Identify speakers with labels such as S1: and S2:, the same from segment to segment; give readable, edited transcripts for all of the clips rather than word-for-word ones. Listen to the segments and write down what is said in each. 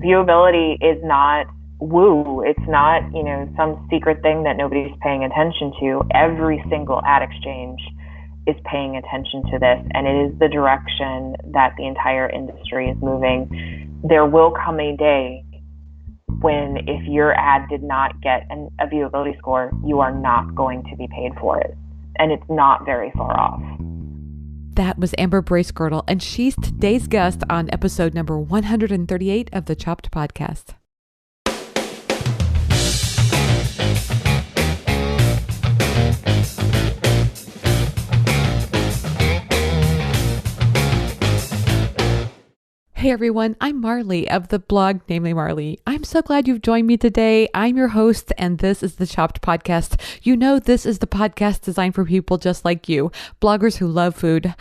S1: Viewability is not woo. It's not, some secret thing that nobody's paying attention to. Every single ad exchange is paying attention to this, and it is the direction that the entire industry is moving. There will come a day when if your ad did not get a viewability score, you are not going to be paid for it. And it's not very far off.
S2: That was Amber Bracegirdle, and she's today's guest on episode number 138 of the Chopped Podcast. Hey everyone, I'm Marley of the blog Namely Marley. I'm so glad you've joined me today. I'm your host, and this is the Chopped Podcast. You know, this is the podcast designed for people just like you, bloggers who love food.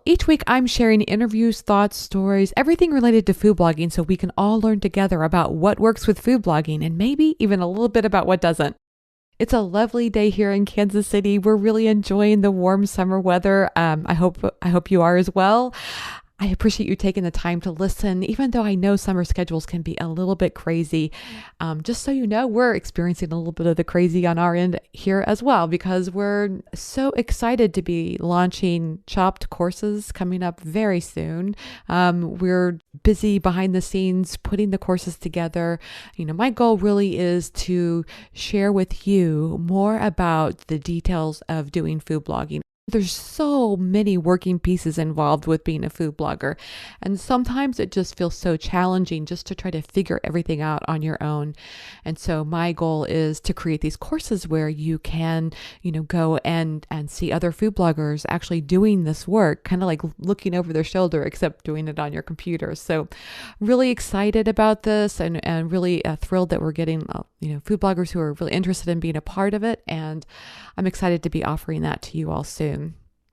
S2: Each week, I'm sharing interviews, thoughts, stories, everything related to food blogging so we can all learn together about what works with food blogging and maybe even a little bit about what doesn't. It's a lovely day here in Kansas City. We're really enjoying the warm summer weather. I hope you are as well. I appreciate you taking the time to listen, even though I know summer schedules can be a little bit crazy. Just so you know, we're experiencing a little bit of the crazy on our end here as well, because we're so excited to be launching Chopped courses coming up very soon. We're busy behind the scenes putting the courses together. My goal really is to share with you more about the details of doing food blogging. There's so many working pieces involved with being a food blogger, and sometimes it just feels so challenging just to try to figure everything out on your own. And so my goal is to create these courses where you can, go and see other food bloggers actually doing this work, kind of like looking over their shoulder, except doing it on your computer. So really excited about this and really thrilled that we're getting, food bloggers who are really interested in being a part of it. And I'm excited to be offering that to you all soon.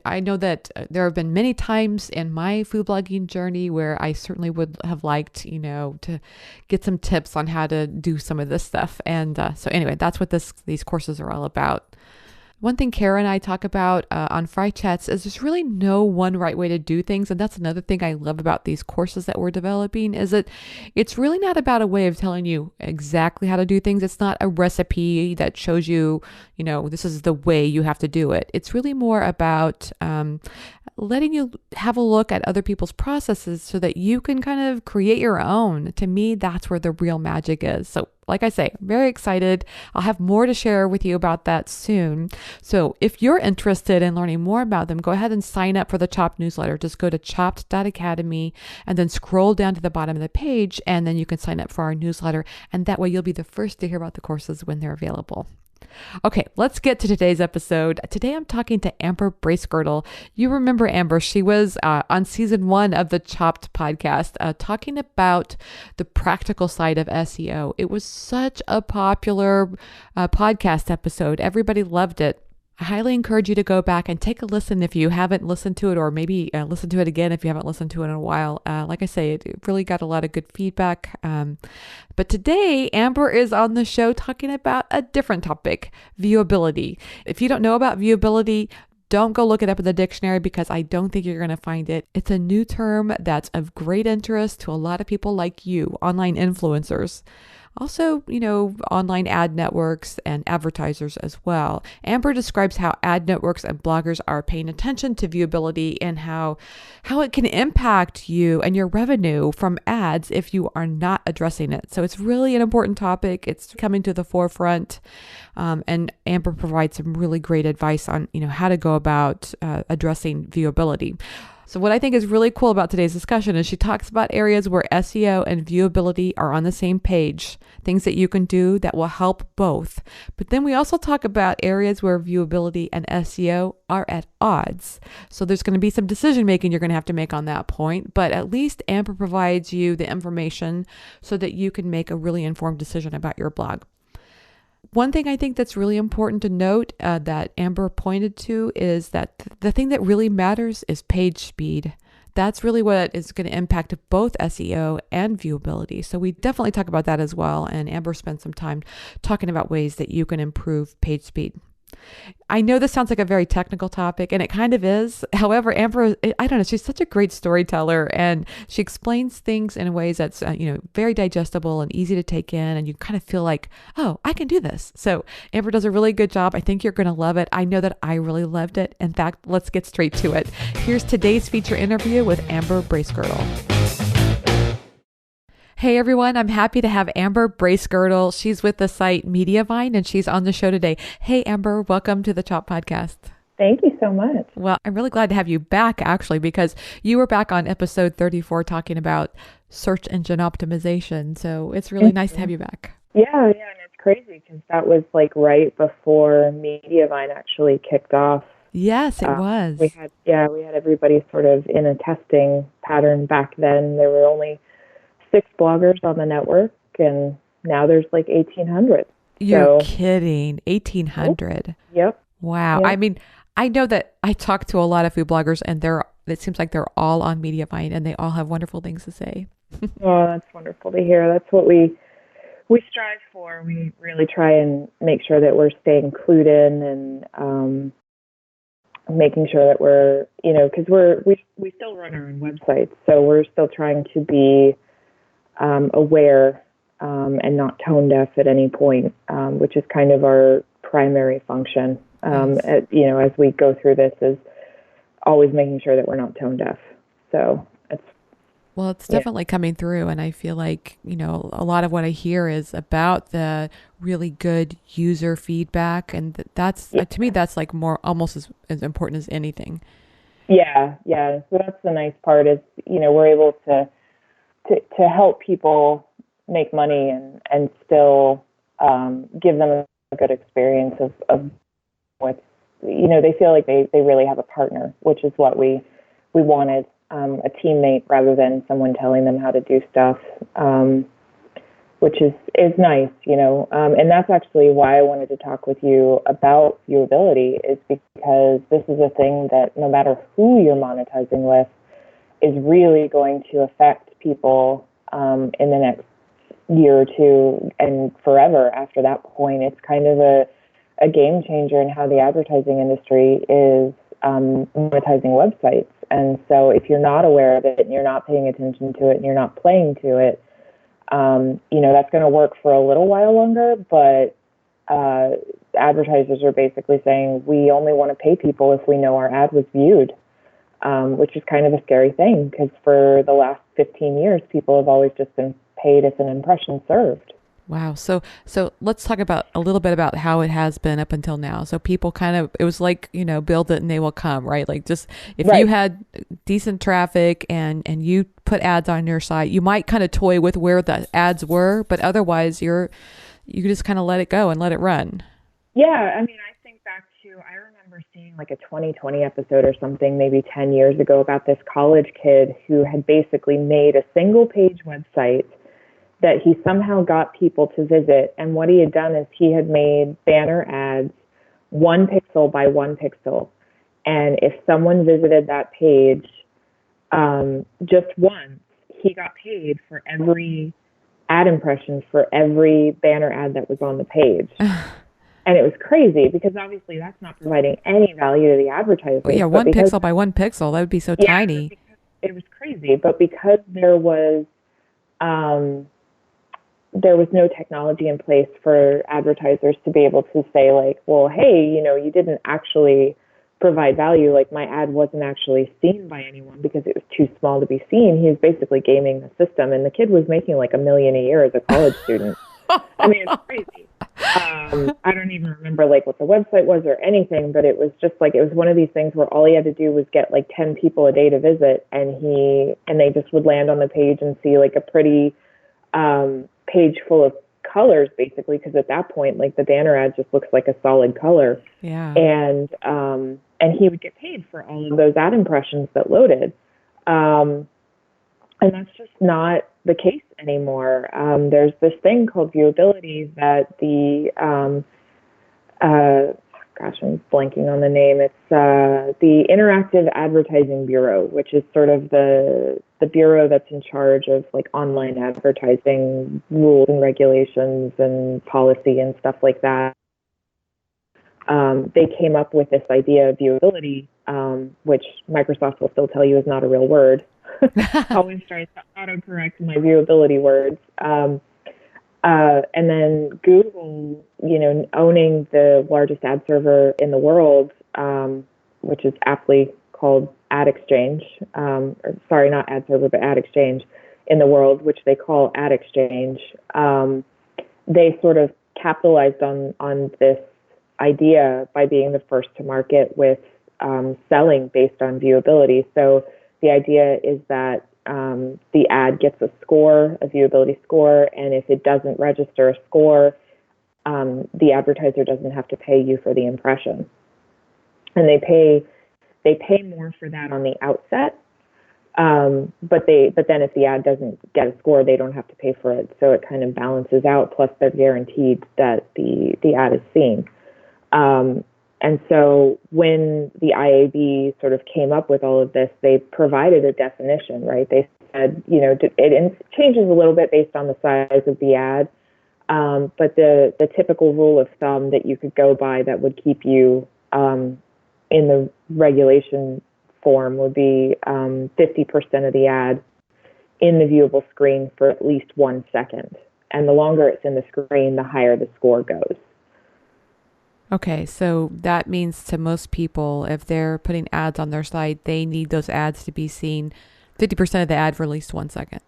S2: I know that there have been many times in my food blogging journey where I certainly would have liked, to get some tips on how to do some of this stuff. And so anyway, that's what these courses are all about. One thing Kara and I talk about on Fry Chats is there's really no one right way to do things. And that's another thing I love about these courses that we're developing is that it's really not about a way of telling you exactly how to do things. It's not a recipe that shows you, this is the way you have to do it. It's really more about letting you have a look at other people's processes so that you can kind of create your own. To me, that's where the real magic is. So like I say, I'm very excited. I'll have more to share with you about that soon. So if you're interested in learning more about them, go ahead and sign up for the Chopped newsletter. Just go to chopped.academy and then scroll down to the bottom of the page, and then you can sign up for our newsletter. And that way you'll be the first to hear about the courses when they're available. Okay, let's get to today's episode. Today I'm talking to Amber Bracegirdle. You remember Amber, she was on season 1 of the Chopped podcast, talking about the practical side of SEO. It was such a popular podcast episode. Everybody loved it. I highly encourage you to go back and take a listen if you haven't listened to it, or maybe listen to it again if you haven't listened to it in a while. Like I say, it really got a lot of good feedback. But today, Amber is on the show talking about a different topic, viewability. If you don't know about viewability, don't go look it up in the dictionary because I don't think you're going to find it. It's a new term that's of great interest to a lot of people like you, online influencers. Also, online ad networks and advertisers as well. Amber describes how ad networks and bloggers are paying attention to viewability and how it can impact you and your revenue from ads if you are not addressing it. So it's really an important topic. It's coming to the forefront. And Amber provides some really great advice on, how to go about addressing viewability. So what I think is really cool about today's discussion is she talks about areas where SEO and viewability are on the same page, things that you can do that will help both. But then we also talk about areas where viewability and SEO are at odds. So there's going to be some decision making you're going to have to make on that point, but at least Amber provides you the information so that you can make a really informed decision about your blog. One thing I think that's really important to note that Amber pointed to is that the thing that really matters is page speed. That's really what is going to impact both SEO and viewability. So we definitely talk about that as well. And Amber spent some time talking about ways that you can improve page speed. I know this sounds like a very technical topic, and it kind of is. However, Amber, I don't know, she's such a great storyteller, and she explains things in ways that's, very digestible and easy to take in, and you kind of feel like, oh, I can do this. So Amber does a really good job. I think you're going to love it. I know that I really loved it. In fact, let's get straight to it. Here's today's feature interview with Amber Bracegirdle. Hey everyone, I'm happy to have Amber Bracegirdle. She's with the site Mediavine and she's on the show today. Hey Amber, welcome to the Chop Podcast.
S1: Thank you so much.
S2: Well, I'm really glad to have you back actually, because you were back on episode 34 talking about search engine optimization. So it's really nice to have you back.
S1: Yeah, and it's crazy because that was like right before Mediavine actually kicked off.
S2: Yes, it was.
S1: We had everybody sort of in a testing pattern back then. There were only 6 bloggers on the network, and now there's like 1,800.
S2: You're kidding. 1,800.
S1: Yep.
S2: Wow. Yep. I mean, I know that I talk to a lot of food bloggers, and it seems like they're all on Mediavine, and they all have wonderful things to say.
S1: Oh, that's wonderful to hear. That's what we strive for. We really try and make sure that we're staying clued in and making sure that we're, because we still run our own websites, so we're still trying to be aware and not tone deaf at any point, which is kind of our primary function. As we go through this, is always making sure that we're not tone deaf. So it's
S2: definitely coming through, and I feel like a lot of what I hear is about the really good user feedback, and that's to me that's like almost as important as anything.
S1: Yeah. So that's the nice part is we're able to help people make money and still give them a good experience of with, they feel like they really have a partner, which is what we wanted, a teammate rather than someone telling them how to do stuff, which is nice, and that's actually why I wanted to talk with you about viewability, is because this is a thing that no matter who you're monetizing with is really going to affect people in the next year or two and forever after that point. It's kind of a game changer in how the advertising industry is monetizing websites. And so if you're not aware of it and you're not paying attention to it and you're not playing to it, that's going to work for a little while longer, but advertisers are basically saying we only want to pay people if we know our ad was viewed. Which is kind of a scary thing because for the last 15 years, people have always just been paid if an impression served.
S2: Wow. So let's talk about a little bit about how it has been up until now. So people it was like, build it and they will come, right? Like just if you had decent traffic and you put ads on your site, you might kind of toy with where the ads were, but otherwise you just kind of let it go and let it run.
S1: Yeah. I mean, I think back to, I remember seeing like a 2020 episode or something, maybe 10 years ago, about this college kid who had basically made a single page website that he somehow got people to visit. And what he had done is he had made banner ads 1 pixel by 1 pixel. And if someone visited that page just once, he got paid for every ad impression for every banner ad that was on the page. And it was crazy because obviously that's not providing any value to the advertiser.
S2: Well, yeah, 1 pixel by 1 pixel, that would be so tiny.
S1: It was crazy. But because there was no technology in place for advertisers to be able to say like, well, hey, you didn't actually provide value. Like my ad wasn't actually seen by anyone because it was too small to be seen. He was basically gaming the system. And the kid was making like $1 million a year as a college student. I mean, it's crazy. I don't even remember like what the website was or anything, but it was just like, it was one of these things where all he had to do was get like 10 people a day to visit, and they just would land on the page and see like a pretty page full of colors, basically, because at that point, like the banner ad just looks like a solid color.
S2: Yeah.
S1: And he would get paid for all of those ad impressions that loaded. And that's just not the case anymore. There's this thing called viewability that I'm blanking on the name. It's the Interactive Advertising Bureau, which is sort of the bureau that's in charge of like online advertising rules and regulations and policy and stuff like that. they came up with this idea of viewability, which Microsoft will still tell you is not a real word. Always tries to autocorrect my viewability words. And then Google, owning the largest ad server in the world, which is aptly called Ad Exchange, not ad server, but Ad Exchange in the world, which they call Ad Exchange. They sort of capitalized on this idea by being the first to market with selling based on viewability. So the idea is that the ad gets a score, a viewability score, and if it doesn't register a score, the advertiser doesn't have to pay you for the impression. And they pay more for that on the outset. But then if the ad doesn't get a score, they don't have to pay for it. So it kind of balances out. Plus, they're guaranteed that the ad is seen. And so when the IAB sort of came up with all of this, they provided a definition, right? They said, it changes a little bit based on the size of the ad. But the typical rule of thumb that you could go by that would keep you in the regulation form would be 50% of the ad in the viewable screen for at least 1 second. And the longer it's in the screen, the higher the score goes.
S2: Okay, so that means to most people, if they're putting ads on their site, they need those ads to be seen 50% of the ad for at least 1 second.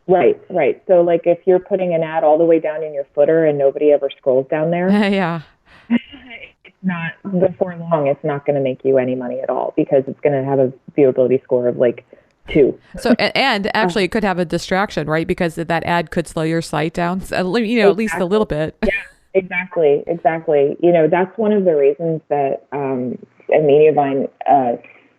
S1: Right. So like if you're putting an ad all the way down in your footer and nobody ever scrolls down there,
S2: yeah,
S1: it's not, before long, it's not going to make you any money at all because it's going to have a viewability score of like 2.
S2: So, and actually it could have a distraction, right? Because that ad could slow your site down, at least a little bit.
S1: Yeah. Exactly. That's one of the reasons that at Mediavine,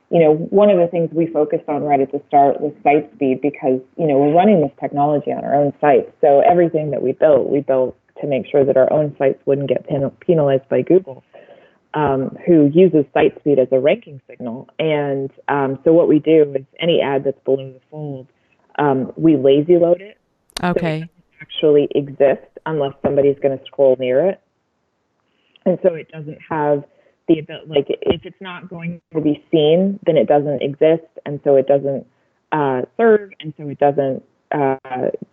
S1: one of the things we focused on right at the start was site speed because, we're running this technology on our own site. So everything that we built to make sure that our own sites wouldn't get penalized by Google, who uses site speed as a ranking signal. And so what we do is any ad that's below the fold, we lazy load it.
S2: Okay.
S1: So actually exist unless somebody's going to scroll near it. And so it doesn't have the ability, like if it's not going to be seen, then it doesn't exist. And so it doesn't serve. And so it doesn't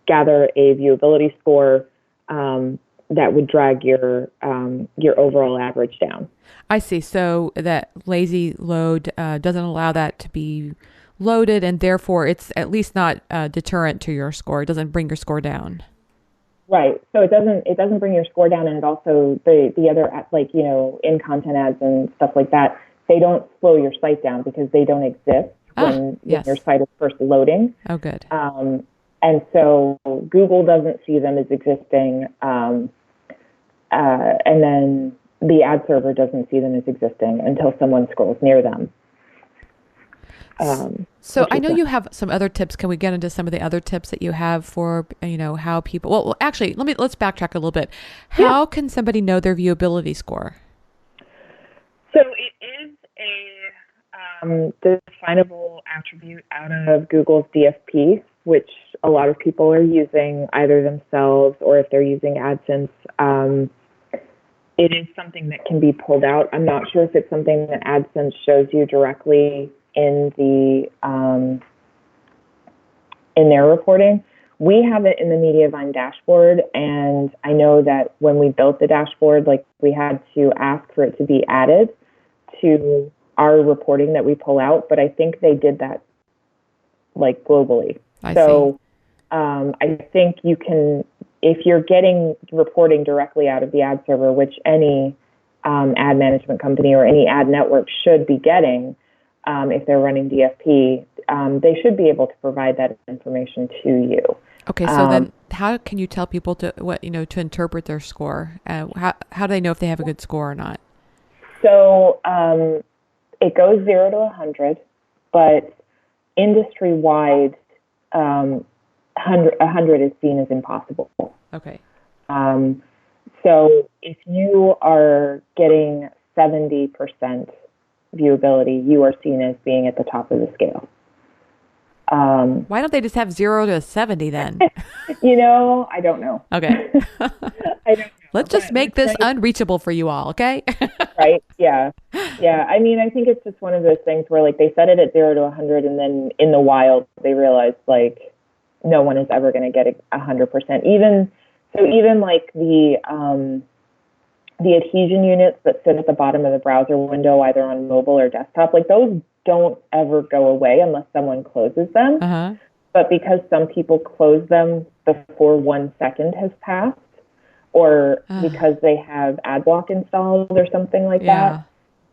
S1: gather a viewability score that would drag your overall average down.
S2: I see. So that lazy load doesn't allow that to be loaded, and therefore it's at least not deterrent to your score. It doesn't bring your score down.
S1: Right. So it doesn't bring your score down, and it also the other, like, in content ads and stuff like that, they don't slow your site down because they don't exist when your site is first loading.
S2: Oh, good.
S1: And so Google doesn't see them as existing, and then the ad server doesn't see them as existing until someone scrolls near them.
S2: So I know you have some other tips. Can we get into some of the other tips that you have for, how people, well, actually, let's backtrack a little bit. How can somebody know their viewability score?
S1: So it is a definable attribute out of Google's DFP, which a lot of people are using either themselves or if they're using AdSense. It is something that can be pulled out. I'm not sure if it's something that AdSense shows you directly in their reporting. We have it in the Mediavine dashboard, and I know that when we built the dashboard, like, we had to ask for it to be added to our reporting that we pull out, but I think they did that like globally. I think you can, if you're getting reporting directly out of the ad server, which any ad management company or any ad network should be getting, if they're running DFP, they should be able to provide that information to you.
S2: Okay, so then how can you tell people to interpret their score? How do they know if they have a good score or not?
S1: So it goes 0 to 100, but industry-wide, 100 is seen as impossible.
S2: Okay.
S1: So if you are getting 70% viewability, you are seen as being at the top of the scale.
S2: Why don't they just have 0 to 70 then?
S1: I don't know.
S2: Okay.
S1: I don't know.
S2: Let's just make this unreachable for you all, okay?
S1: Right? Yeah. Yeah. I mean, I think it's just one of those things where like they set it at 0 to 100, and then in the wild they realized like no one is ever going to get 100%. Even like the adhesion units that sit at the bottom of the browser window, either on mobile or desktop, like those don't ever go away unless someone closes them.
S2: Uh-huh.
S1: But because some people close them before 1 second has passed, or because they have ad block installed or something like that,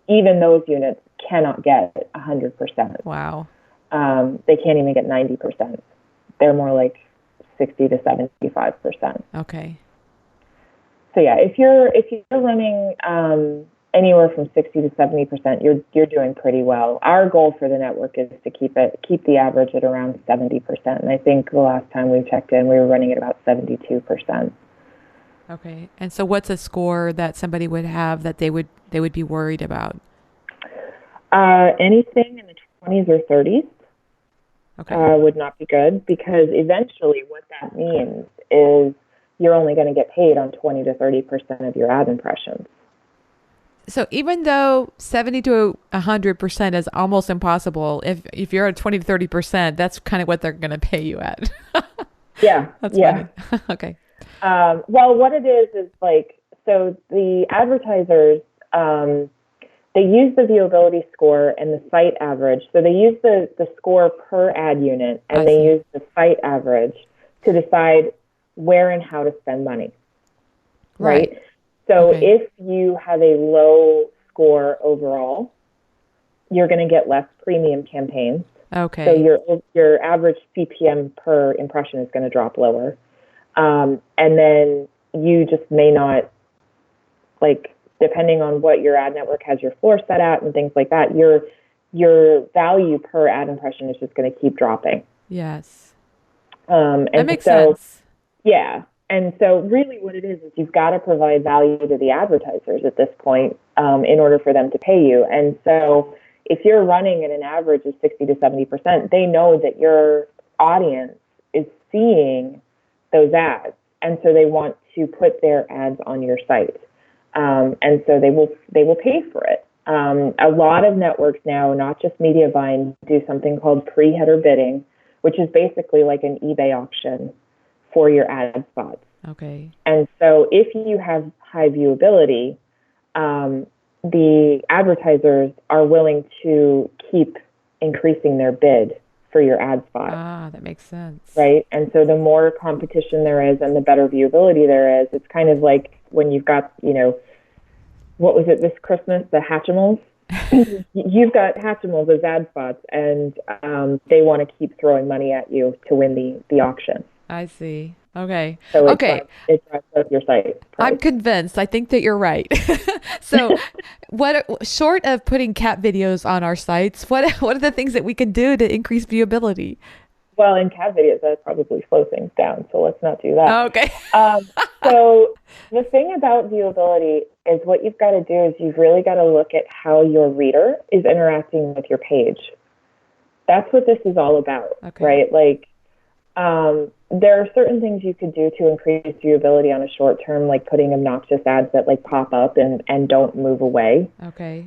S1: even those units cannot get 100%.
S2: Wow.
S1: They can't even get 90%. They're more like 60 to 75%.
S2: Okay.
S1: So yeah, if you're running anywhere from 60 to 70%, you're doing pretty well. Our goal for the network is to keep the average at around 70%. And I think the last time we checked in, we were running at about 72%.
S2: Okay. And so what's a score that somebody would have that they would be worried about?
S1: Anything in the 20s or 30s would not be good, because eventually what that means is you're only going to get paid on 20 to 30% of your ad impressions.
S2: So even though 70 to 100% is almost impossible, if you're at 20 to 30%, that's kind of what they're going to pay you at.
S1: Yeah.
S2: That's funny. Okay.
S1: Well, what it is like, so the advertisers, they use the viewability score and the site average. So they use the score per ad unit, and they use the site average to decide where and how to spend money. Right? So if you have a low score overall, you're going to get less premium campaigns.
S2: Okay.
S1: So your average CPM per impression is going to drop lower. And then you just may not, like, depending on what your ad network has your floor set at and things like that, your value per ad impression is just going to keep dropping.
S2: Yes.
S1: That
S2: makes sense.
S1: Yeah. And so really what it is you've got to provide value to the advertisers at this point in order for them to pay you. And so if you're running at an average of 60 to 70%, they know that your audience is seeing those ads. And so they want to put their ads on your site. And so they will pay for it. A lot of networks now, not just Mediavine, do something called pre-header bidding, which is basically like an eBay auction for your ad spots.
S2: Okay.
S1: And so if you have high viewability, the advertisers are willing to keep increasing their bid for your ad spot.
S2: That makes sense.
S1: Right? And so the more competition there is and the better viewability there is, it's kind of like when you've got, what was it this Christmas, the Hatchimals? You've got Hatchimals as ad spots, and they want to keep throwing money at you to win the auction.
S2: I see. Okay.
S1: So it drives up your site price.
S2: I'm convinced. I think that you're right. So short of putting cat videos on our sites, what are the things that we can do to increase viewability?
S1: Well, in cat videos, that probably slow things down, so let's not do that.
S2: Okay.
S1: So the thing about viewability is what you've got to do is you've really got to look at how your reader is interacting with your page. That's what this is all about, right? Like, there are certain things you could do to increase viewability on a short term, like putting obnoxious ads that like pop up and don't move away.
S2: Okay.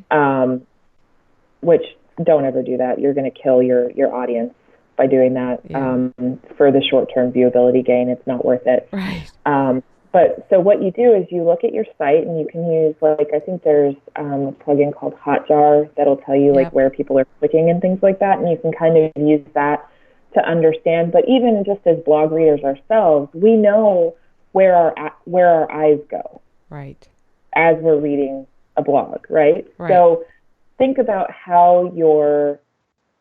S1: Which don't ever do that. You're going to kill your audience by doing that.
S2: Yeah.
S1: For the short term viewability gain, it's not worth it.
S2: Right.
S1: But so what you do is you look at your site and you can use, like, I think there's a plugin called Hotjar that'll tell you like where people are clicking and things like that, and you can kind of use that to understand. But even just as blog readers ourselves, we know where our eyes go.
S2: Right.
S1: As we're reading a blog, right? So think about how your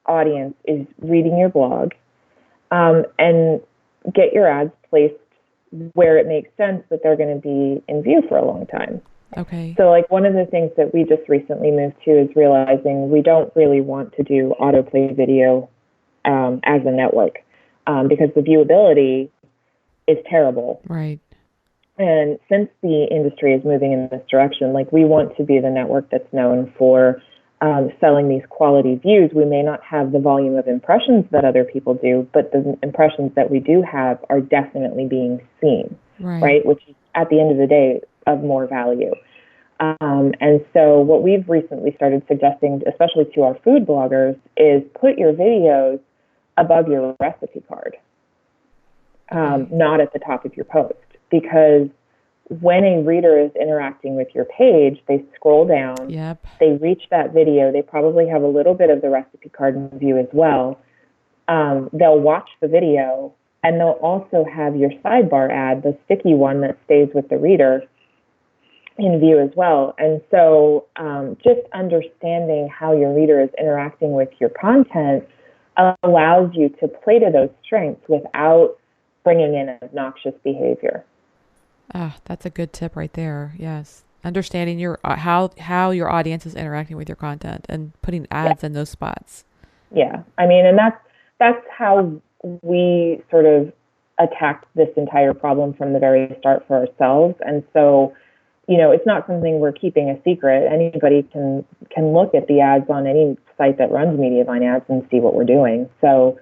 S1: audience is reading your blog, and get your ads placed where it makes sense that they're going to be in view for a long time.
S2: Okay.
S1: So like one of the things that we just recently moved to is realizing we don't really want to do autoplay video as a network, because the viewability is terrible.
S2: Right.
S1: And since the industry is moving in this direction, like we want to be the network that's known for selling these quality views. We may not have the volume of impressions that other people do, but the impressions that we do have are definitely being seen, right? Which at the end of the day of more value. And so what we've recently started suggesting, especially to our food bloggers, is put your videos above your recipe card, not at the top of your post. Because when a reader is interacting with your page, they scroll down, they reach that video, they probably have a little bit of the recipe card in view as well. They'll watch the video, and they'll also have your sidebar ad, the sticky one that stays with the reader, in view as well. And so just understanding how your reader is interacting with your content allows you to play to those strengths without bringing in obnoxious behavior.
S2: That's a good tip right there. Yes. Understanding your how your audience is interacting with your content and putting ads in those spots.
S1: Yeah. I mean, and that's how we sort of attacked this entire problem from the very start for ourselves. And so, it's not something we're keeping a secret. Anybody can look at the ads on any site that runs Mediavine ads and see what we're doing. So,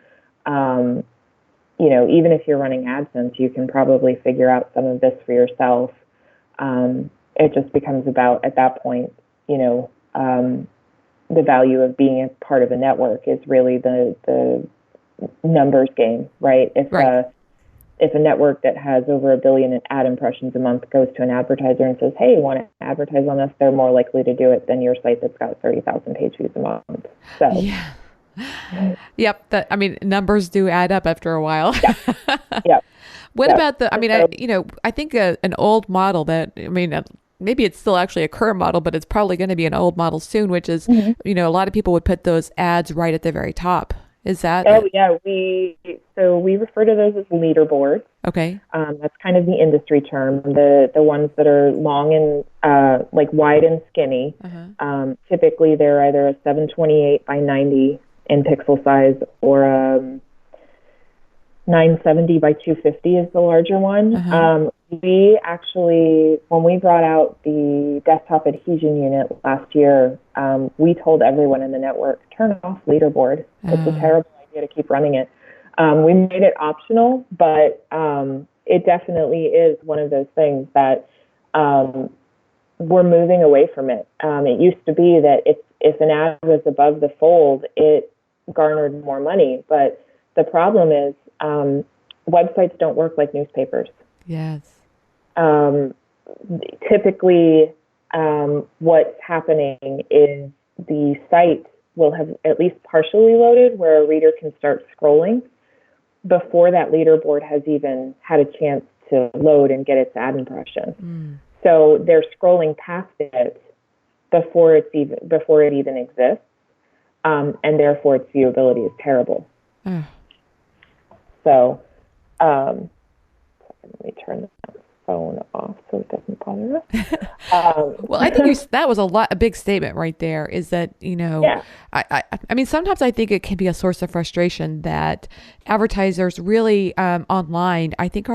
S1: even if you're running AdSense, you can probably figure out some of this for yourself. It just becomes about, at that point, the value of being a part of a network is really the numbers game, right? If a network that has over 1 billion ad impressions a month goes to an advertiser and says, hey, you want to advertise on us, they're more likely to do it than your site that's got 30,000 page views a month. So,
S2: yeah. Yep. Numbers do add up after a while.
S1: Yep.
S2: What about I think an old model that, maybe it's still actually a current model, but it's probably going to be an old model soon, which is, a lot of people would put those ads right at the very top. Is that?
S1: Oh, yeah. We refer to those as leaderboards.
S2: Okay.
S1: That's kind of the industry term. The ones that are long and wide and skinny. Typically, they're either a 728 by 90 in pixel size or a 970 by 250 is the larger one. We actually, when we brought out the desktop adhesion unit last year, we told everyone in the network, turn off leaderboard. It's a terrible idea to keep running it. We made it optional, but it definitely is one of those things that we're moving away from it. It used to be that if an ad was above the fold, it garnered more money. But the problem is websites don't work like newspapers.
S2: Yes.
S1: Typically, what's happening is the site will have at least partially loaded where a reader can start scrolling before that leaderboard has even had a chance to load and get its ad impression. So they're scrolling past it before it even exists, and therefore its viewability is terrible. So, let me turn that phone off so it doesn't bother us.
S2: Well, I think that was a big statement right there, is that, I mean, sometimes I think it can be a source of frustration that advertisers really online, I think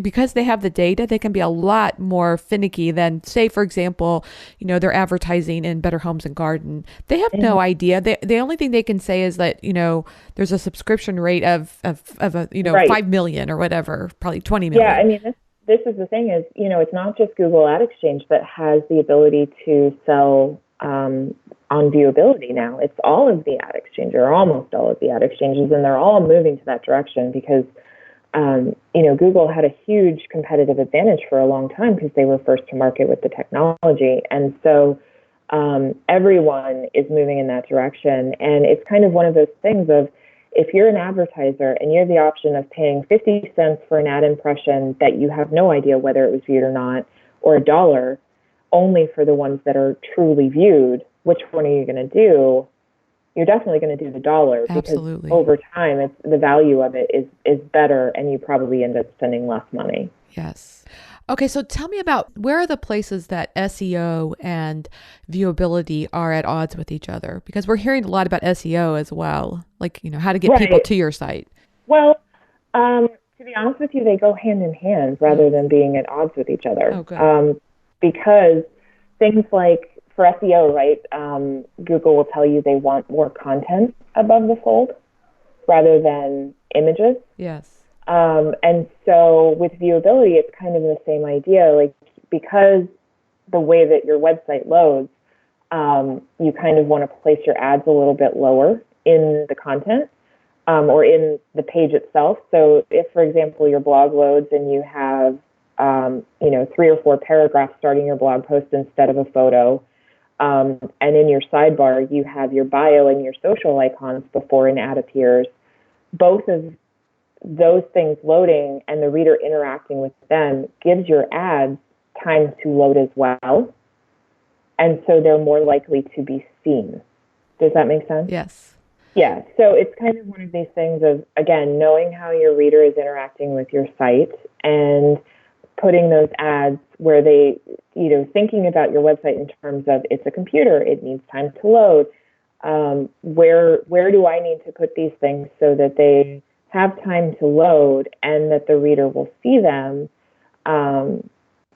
S2: because they have the data, they can be a lot more finicky than, say, for example, they're advertising in Better Homes and Garden. They have no idea. The only thing they can say is that, there's a subscription rate of 5 million or whatever, probably 20 million.
S1: Yeah, I mean, this is the thing is, it's not just Google Ad Exchange that has the ability to sell on viewability now. It's all of the ad exchange, or almost all of the ad exchanges, and they're all moving to that direction because, Google had a huge competitive advantage for a long time because they were first to market with the technology. And so everyone is moving in that direction. And it's kind of one of those things of, if you're an advertiser and you have the option of paying 50 cents for an ad impression that you have no idea whether it was viewed or not, or $1 only for the ones that are truly viewed, which one are you going to do? You're definitely going to do the $1.
S2: Absolutely.
S1: Because over time, the value of it is better, and you probably end up spending less money.
S2: Yes. Okay, so tell me about, where are the places that SEO and viewability are at odds with each other? Because we're hearing a lot about SEO as well, like, how to get people to your site.
S1: Well, to be honest with you, they go hand in hand rather than being at odds with each other.
S2: Oh, good.
S1: Because things like, for SEO, right, Google will tell you they want more content above the fold rather than images.
S2: Yes.
S1: And so with viewability, it's kind of the same idea, like, because the way that your website loads, you kind of want to place your ads a little bit lower in the content, or in the page itself. So if, for example, your blog loads and you have, 3 or 4 paragraphs starting your blog post instead of a photo, and in your sidebar, you have your bio and your social icons before an ad appears, both of those things loading and the reader interacting with them gives your ads time to load as well. And so they're more likely to be seen. Does that make sense?
S2: Yes.
S1: Yeah. So it's kind of one of these things of, again, knowing how your reader is interacting with your site and putting those ads where they, thinking about your website in terms of it's a computer, it needs time to load. Where do I need to put these things so that they have time to load and that the reader will see them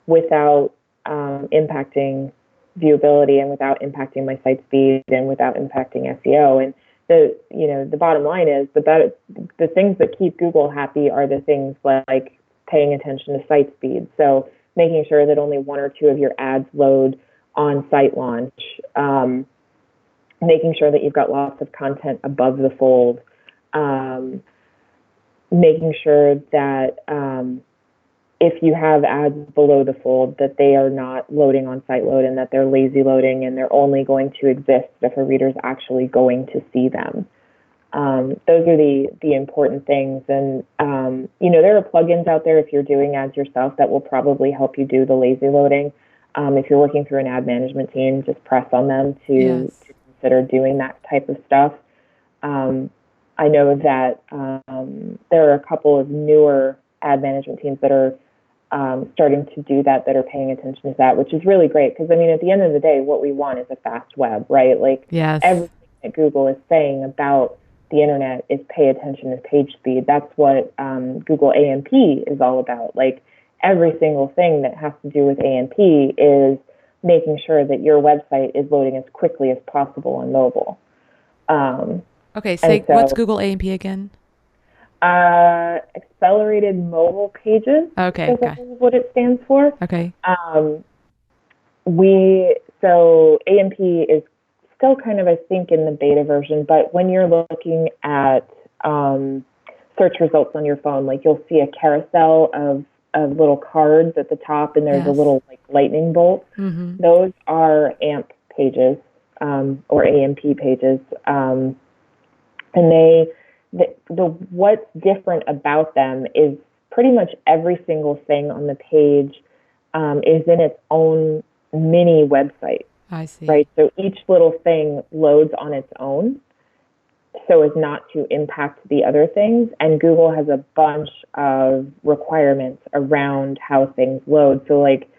S1: without impacting viewability and without impacting my site speed and without impacting SEO. And the bottom line is the things that keep Google happy are the things like paying attention to site speed. So making sure that only 1 or 2 of your ads load on site launch, making sure that you've got lots of content above the fold, making sure that if you have ads below the fold, that they are not loading on site load and that they're lazy loading and they're only going to exist if a reader's actually going to see them. Those are the important things. And, there are plugins out there if you're doing ads yourself that will probably help you do the lazy loading. If you're working through an ad management team, just press on them to consider doing that type of stuff. I know that there are a couple of newer ad management teams that are starting to do that are paying attention to that, which is really great. Because, at the end of the day, what we want is a fast web, right? Like everything that Google is saying about the internet is pay attention to page speed. That's what Google AMP is all about. Like every single thing that has to do with AMP is making sure that your website is loading as quickly as possible on mobile.
S2: Okay, what's Google AMP again?
S1: Accelerated mobile pages.
S2: Okay.
S1: Is what it stands for.
S2: Okay.
S1: So AMP is still kind of, I think, in the beta version, but when you're looking at search results on your phone, like you'll see a carousel of little cards at the top, and there's a little like lightning bolt. Mm-hmm. Those are AMP pages, or AMP pages, and what's different about them is pretty much every single thing on the page is in its own mini website.
S2: I see.
S1: Right. So each little thing loads on its own so as not to impact the other things. And Google has a bunch of requirements around how things load. So like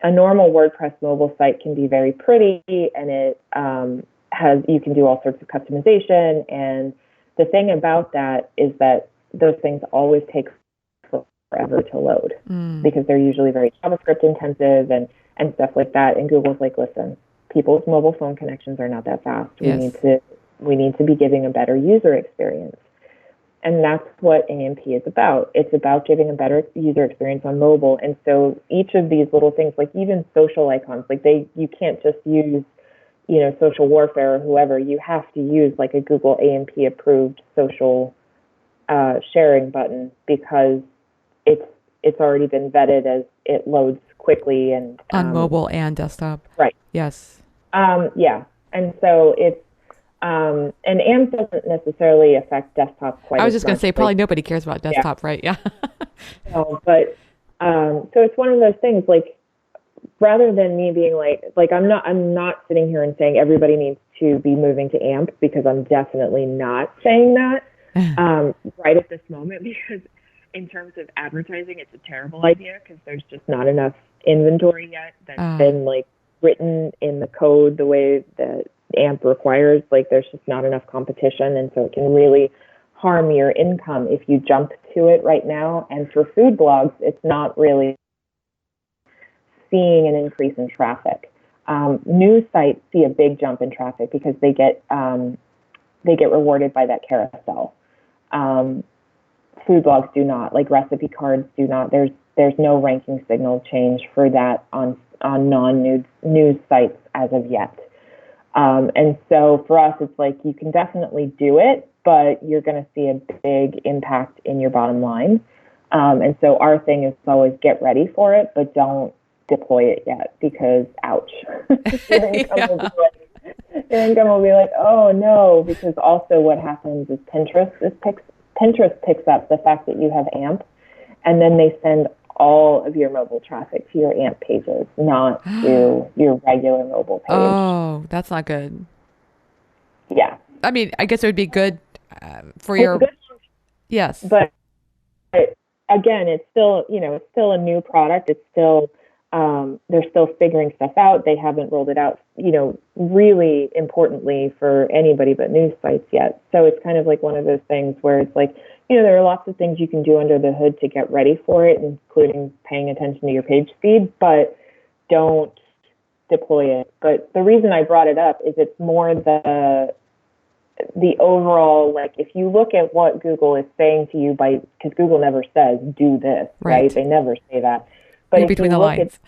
S1: a normal WordPress mobile site can be very pretty, and it you can do all sorts of customization. And the thing about that is that those things always take forever to load because they're usually very JavaScript intensive and stuff like that. And Google's like, listen, people's mobile phone connections are not that fast.
S2: Yes.
S1: We need to be giving a better user experience. And that's what AMP is about. It's about giving a better user experience on mobile. And so each of these little things, like even social icons, like you can't just use, Social Warfare or whoever. You have to use like a Google AMP approved social sharing button because it's already been vetted as it loads quickly and
S2: on mobile and desktop.
S1: Right.
S2: Yes.
S1: Yeah. And so it's and AMP doesn't necessarily affect desktop quite.
S2: I was just going to say, probably
S1: like,
S2: nobody cares about desktop, right? Yeah.
S1: No, but so it's one of those things. Like, rather than me being like I'm not sitting here and saying everybody needs to be moving to AMP, because I'm definitely not saying that right at this moment, because in terms of advertising, it's a terrible idea because there's just not enough inventory yet that's been like written in the code the way that AMP requires. Like there's just not enough competition, and so it can really harm your income if you jump to it right now. And for food blogs, it's not really seeing an increase in traffic. News sites see a big jump in traffic because they get rewarded by that carousel. Food blogs do not, like recipe cards do not. There's there's no ranking signal change for that on non-news sites as of yet. And so for us, it's like you can definitely do it, but you're going to see a big impact in your bottom line. And so our thing is always get ready for it, but don't deploy it yet because ouch. Your income will be like, oh no, because also what happens is Pinterest picks up the fact that you have AMP, and then they send all of your mobile traffic to your AMP pages, not to your regular mobile page.
S2: Oh, that's not good.
S1: Yeah.
S2: I mean, I guess it would be good for your...
S1: Good.
S2: Yes.
S1: But again, it's still a new product. It's still, they're still figuring stuff out. They haven't rolled it out, really importantly for anybody but news sites yet. So it's kind of like one of those things where it's like, there are lots of things you can do under the hood to get ready for it, including paying attention to your page speed, but don't deploy it. But the reason I brought it up is it's more the overall, like, if you look at what Google is saying to you because Google never says, do this, right? They never say that. But if
S2: between the lines.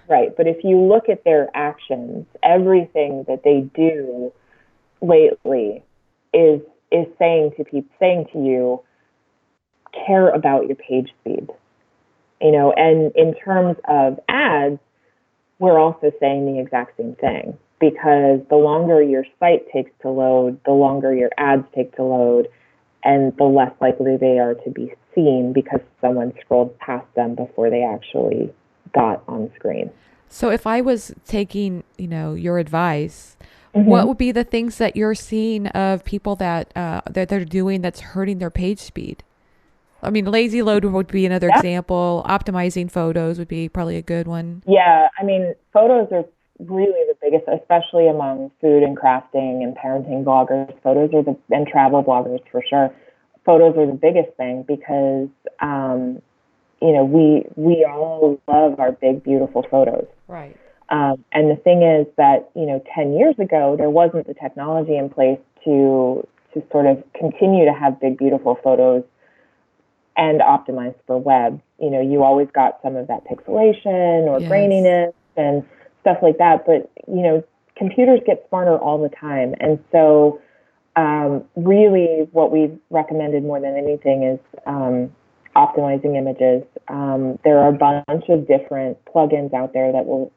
S1: Right. But if you look at their actions, everything that they do lately is saying to you, care about your page speed, and in terms of ads, we're also saying the exact same thing, because the longer your site takes to load, the longer your ads take to load, and the less likely they are to be seen because someone scrolled past them before they actually got on screen.
S2: So if I was taking, your advice, what would be the things that you're seeing of people that they're doing that's hurting their page speed? I mean, lazy load would be another example. Optimizing photos would be probably a good one.
S1: Yeah, I mean, photos are really the biggest, especially among food and crafting and parenting bloggers. And travel bloggers for sure. Photos are the biggest thing because, we all love our big, beautiful photos.
S2: Right.
S1: And the thing is that, 10 years ago, there wasn't the technology in place to sort of continue to have big, beautiful photos and optimized for web. You always got some of that pixelation or graininess and stuff like that. But, computers get smarter all the time. And so really what we've recommended more than anything is optimizing images. There are a bunch of different plugins out there that will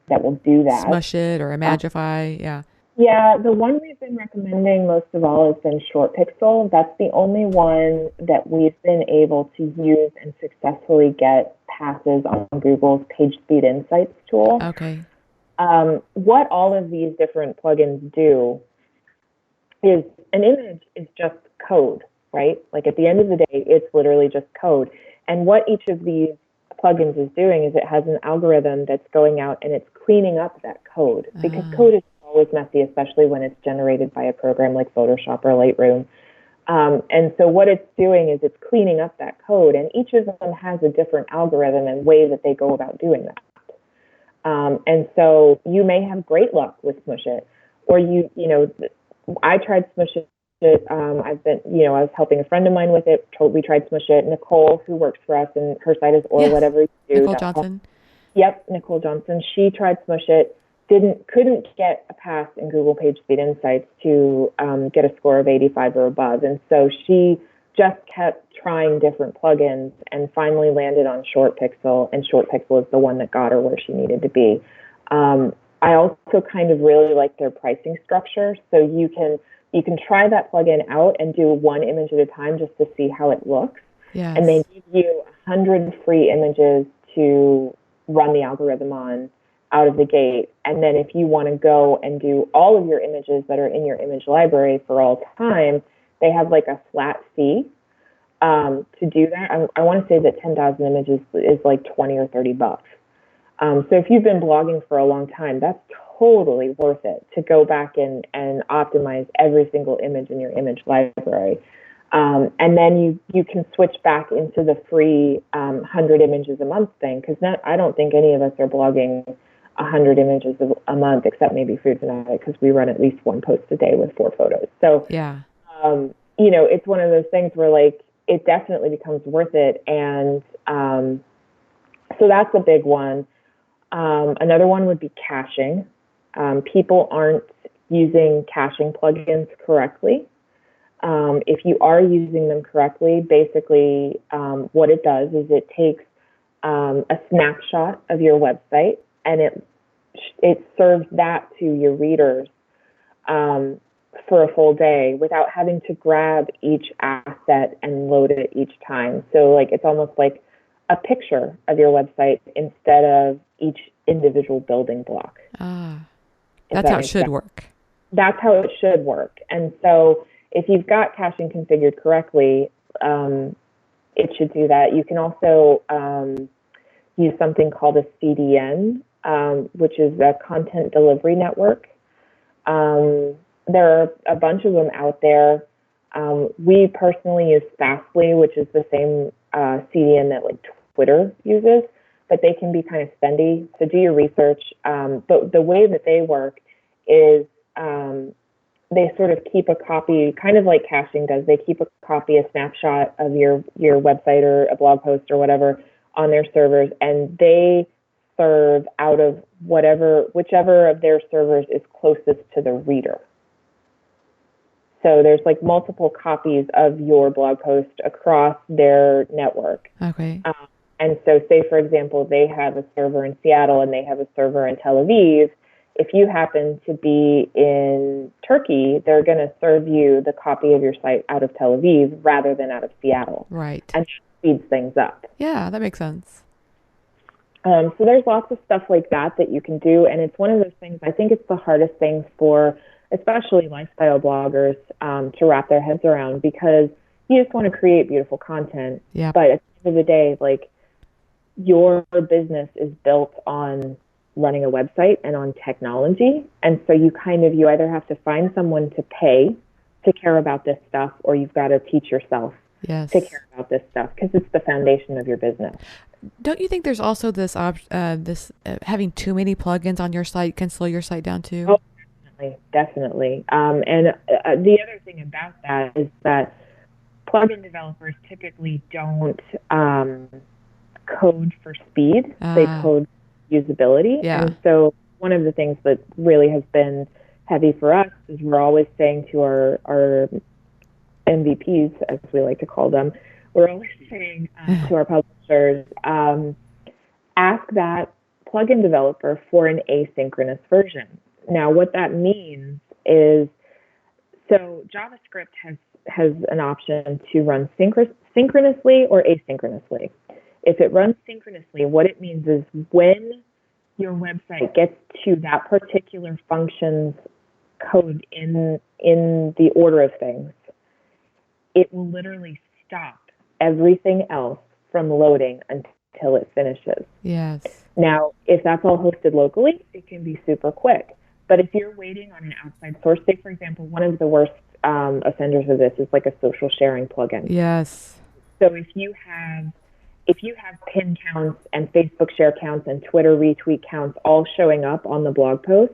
S1: do that.
S2: Smush It or Imagify, yeah.
S1: Yeah, the one we've been recommending most of all has been Short Pixel. That's the only one that we've been able to use and successfully get passes on Google's Page Speed Insights tool.
S2: Okay.
S1: What all of these different plugins do is an image is just code, right? Like at the end of the day, it's literally just code. And what each of these plugins is doing is it has an algorithm that's going out and it's cleaning up that code, because code is always messy, especially when it's generated by a program like Photoshop or Lightroom. And so what it's doing is it's cleaning up that code, and each of them has a different algorithm and way that they go about doing that. And so you may have great luck with Smush It, or I tried Smush It. I was helping a friend of mine with it. We tried Smush It. Nicole, who works for us, and her site is whatever you do.
S2: Nicole Johnson.
S1: Yep, Nicole Johnson. She tried Smush It. Couldn't get a pass in Google PageSpeed Insights to get a score of 85 or above. And so she just kept trying different plugins and finally landed on Short Pixel, and Short Pixel is the one that got her where she needed to be. I also kind of really like their pricing structure. So you can try that plugin out and do one image at a time just to see how it looks.
S2: Yes.
S1: And they give you 100 free images to run the algorithm on out of the gate. And then if you want to go and do all of your images that are in your image library for all time, they have like a flat fee to do that. I want to say that 10,000 images is like 20 or 30 bucks. So if you've been blogging for a long time, that's totally worth it to go back and optimize every single image in your image library. And then you can switch back into the free 100 images a month thing, because I don't think any of us are blogging 100 images a month, except maybe Food Fanatic, because we run at least one post a day with 4 photos. So,
S2: yeah,
S1: it's one of those things where like it definitely becomes worth it. And So that's a big one. Another one would be caching. People aren't using caching plugins correctly. If you are using them correctly, basically what it does is it takes a snapshot of your website and it serves that to your readers for a full day without having to grab each asset and load it each time. So like it's almost like a picture of your website instead of each individual building block.
S2: That's how it should work.
S1: That's how it should work. And so if you've got caching configured correctly, it should do that. You can also use something called a CDN, which is a content delivery network. There are a bunch of them out there. We personally use Fastly, which is the same CDN that like Twitter uses, but they can be kind of spendy. So do your research. But the way that they work is they sort of keep a copy, kind of like caching does. They keep a copy, a snapshot of your website or a blog post or whatever on their servers, and they serve out of whichever of their servers is closest to the reader. So there's like multiple copies of your blog post across their network.
S2: Okay.
S1: And so say, for example, they have a server in Seattle and they have a server in Tel Aviv. If you happen to be in Turkey, they're going to serve you the copy of your site out of Tel Aviv rather than out of Seattle.
S2: Right.
S1: And speeds things up.
S2: Yeah, that makes sense.
S1: So there's lots of stuff like that you can do. And it's one of those things, I think it's the hardest thing for especially lifestyle bloggers to wrap their heads around, because you just want to create beautiful content.
S2: Yeah.
S1: But at the end of the day, like your business is built on running a website and on technology. And so you either have to find someone to pay to care about this stuff, or you've got to teach yourself to care about this stuff, because it's the foundation of your business.
S2: Don't you think there's also this having too many plugins on your site can slow your site down too?
S1: Oh, definitely. And the other thing about that is that plugin developers typically don't code for speed. They code usability.
S2: Yeah.
S1: And so one of the things that really has been heavy for us is we're always saying to our MVPs, as we like to call them, we're always saying to our publishers, ask that plugin developer for an asynchronous version. Now, what that means is, so JavaScript has an option to run synchronously or asynchronously. If it runs synchronously, what it means is when your website gets to that particular function's code in the order of things, it will literally stop everything else from loading until it finishes.
S2: Yes.
S1: Now, if that's all hosted locally, it can be super quick. But if you're waiting on an outside source, say, for example, one of the worst offenders of this is like a social sharing plugin.
S2: Yes.
S1: So if you have pin counts and Facebook share counts and Twitter retweet counts all showing up on the blog post,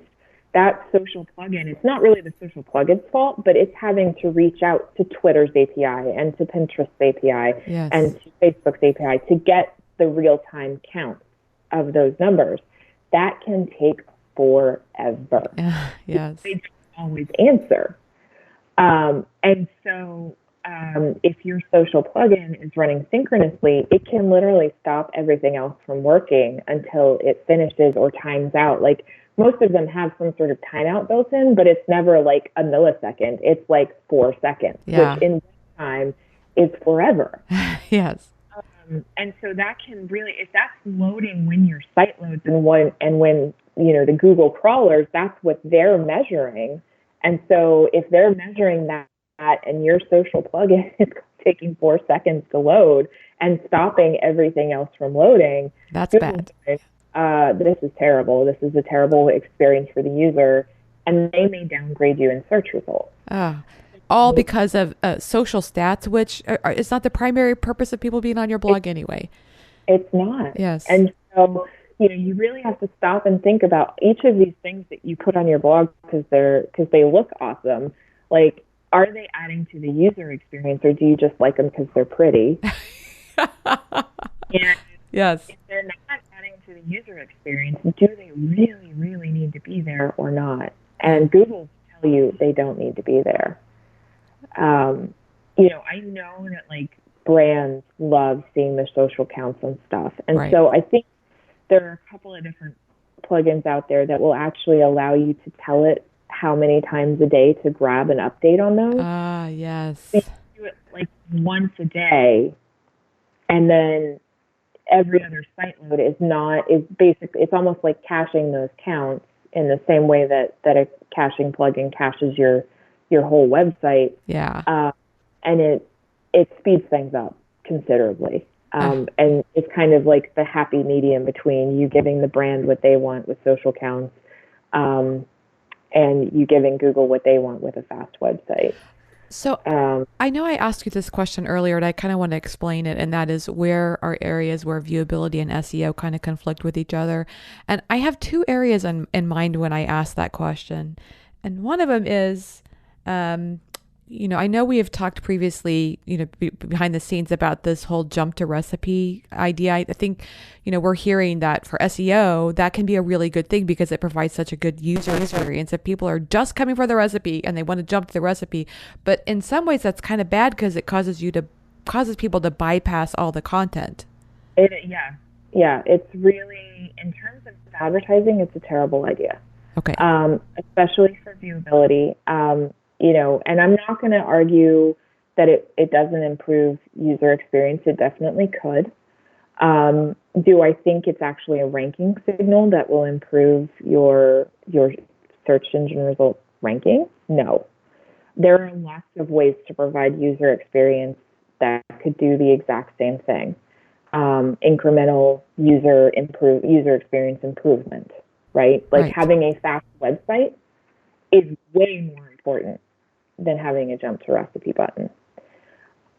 S1: that social plugin, it's not really the social plugin's fault, but it's having to reach out to Twitter's API and to Pinterest's API and to Facebook's API to get the real-time count of those numbers. That can take forever.
S2: Yes.
S1: They don't always answer. And so if your social plugin is running synchronously, it can literally stop everything else from working until it finishes or times out. Like most of them have some sort of timeout built in, but it's never like a millisecond. It's like 4 seconds, which in time is forever.
S2: Yes.
S1: And so that can really, if that's loading when your site loads and when the Google crawlers, that's what they're measuring. And so if they're measuring that and your social plugin is taking 4 seconds to load and stopping everything else from loading,
S2: that's bad.
S1: This is terrible. This is a terrible experience for the user, and they may downgrade you in search results.
S2: All because of social stats, which is not the primary purpose of people being on your blog anyway.
S1: It's not.
S2: Yes.
S1: And so, you really have to stop and think about each of these things that you put on your blog because they look awesome. Like, are they adding to the user experience, or do you just like them because they're pretty? And
S2: Yes.
S1: If they're not adding to the user experience, do they really, really need to be there or not? And Google will tell you they don't need to be there. I know that like brands love seeing their social counts and stuff. And
S2: Right.
S1: so I think there are a couple of different plugins out there that will actually allow you to tell it how many times a day to grab an update on those.
S2: Yes.
S1: So you do it like once a day, and then every other site load is basically, it's almost like caching those counts in the same way that a caching plugin caches your whole website.
S2: Yeah.
S1: And it speeds things up considerably. And it's kind of like the happy medium between you giving the brand what they want with social counts, and you giving Google what they want with a fast website.
S2: So I know I asked you this question earlier, and I kind of want to explain it, and that is where are areas where viewability and SEO kind of conflict with each other. And I have two areas in mind when I ask that question. And one of them is, I know we have talked previously, behind the scenes about this whole jump to recipe idea. I think, we're hearing that for SEO, that can be a really good thing because it provides such a good user experience. If people are just coming for the recipe and they want to jump to the recipe, but in some ways that's kind of bad because it causes people to bypass all the content.
S1: Yeah. It's really, in terms of advertising, it's a terrible idea.
S2: Okay.
S1: Especially for viewability. And I'm not going to argue that it doesn't improve user experience. It definitely could. Do I think it's actually a ranking signal that will improve your search engine result ranking? No. There are lots of ways to provide user experience that could do the exact same thing. Incremental user experience improvement, right? Like having a fast website is way more important than having a jump to recipe button.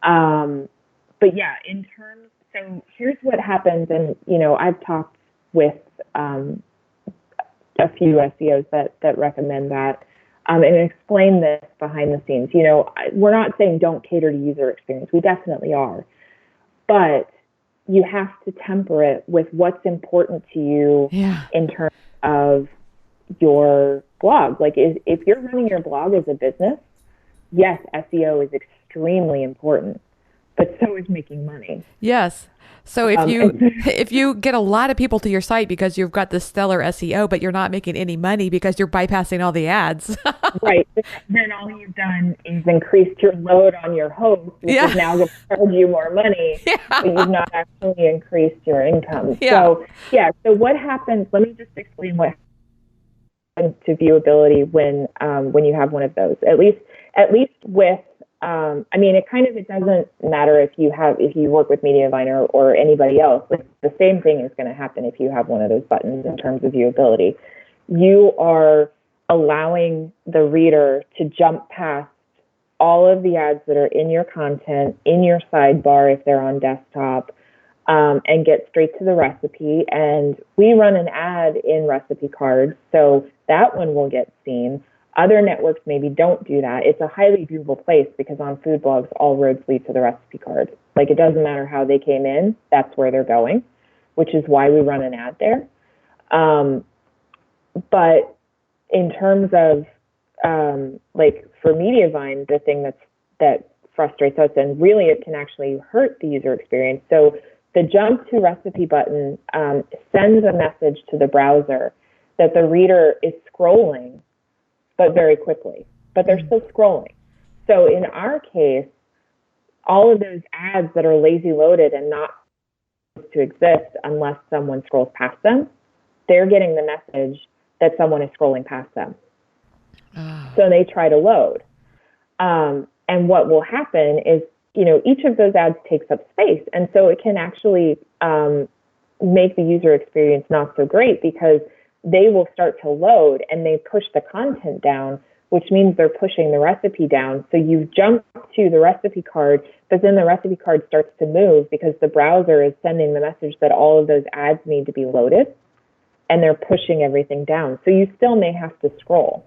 S1: But yeah, so here's what happens, and I've talked with a few SEOs that recommend that, and explain this behind the scenes. We're not saying don't cater to user experience. We definitely are, but you have to temper it with what's important to you in terms of your blog. Like if you're running your blog as a business, yes, SEO is extremely important, but so is making money.
S2: Yes. So if you get a lot of people to your site because you've got the stellar SEO, but you're not making any money because you're bypassing all the ads.
S1: Right. Then all you've done is increased your load on your host, which is now going to charge you more money, but you've not actually increased your income. So what happens, let me just explain what happens to viewability when you have one of those, at least with, it doesn't matter if you work with Mediavine or anybody else. Like, the same thing is going to happen if you have one of those buttons in terms of viewability. You are allowing the reader to jump past all of the ads that are in your content, in your sidebar if they're on desktop, and get straight to the recipe. And we run an ad in recipe cards, so that one will get seen. Other networks maybe don't do that. It's a highly viewable place because on food blogs, all roads lead to the recipe card. Like, it doesn't matter how they came in, that's where they're going, which is why we run an ad there. But in terms of, for Mediavine, the thing that frustrates us, and really it can actually hurt the user experience. So the jump to recipe button sends a message to the browser that the reader is scrolling, but very quickly, but they're still scrolling. So in our case, all of those ads that are lazy loaded and not supposed to exist unless someone scrolls past them, they're getting the message that someone is scrolling past them. So they try to load. And what will happen is, each of those ads takes up space. And so it can actually make the user experience not so great because they will start to load and they push the content down, which means they're pushing the recipe down. So you jump to the recipe card, but then the recipe card starts to move because the browser is sending the message that all of those ads need to be loaded, and they're pushing everything down. So you still may have to scroll.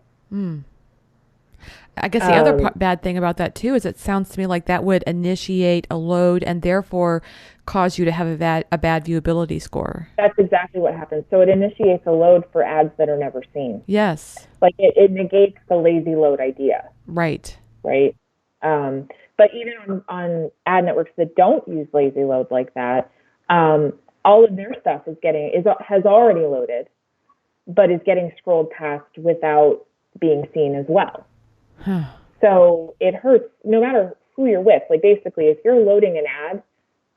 S2: I guess the other bad thing about that too is it sounds to me like that would initiate a load and therefore cause you to have a bad viewability score.
S1: That's exactly what happens. So it initiates a load for ads that are never seen.
S2: Yes.
S1: Like it negates the lazy load idea.
S2: Right.
S1: Right. But even on ad networks that don't use lazy load like that, all of their stuff has already loaded, but is getting scrolled past without being seen as well. So it hurts no matter who you're with. Like basically, if you're loading an ad,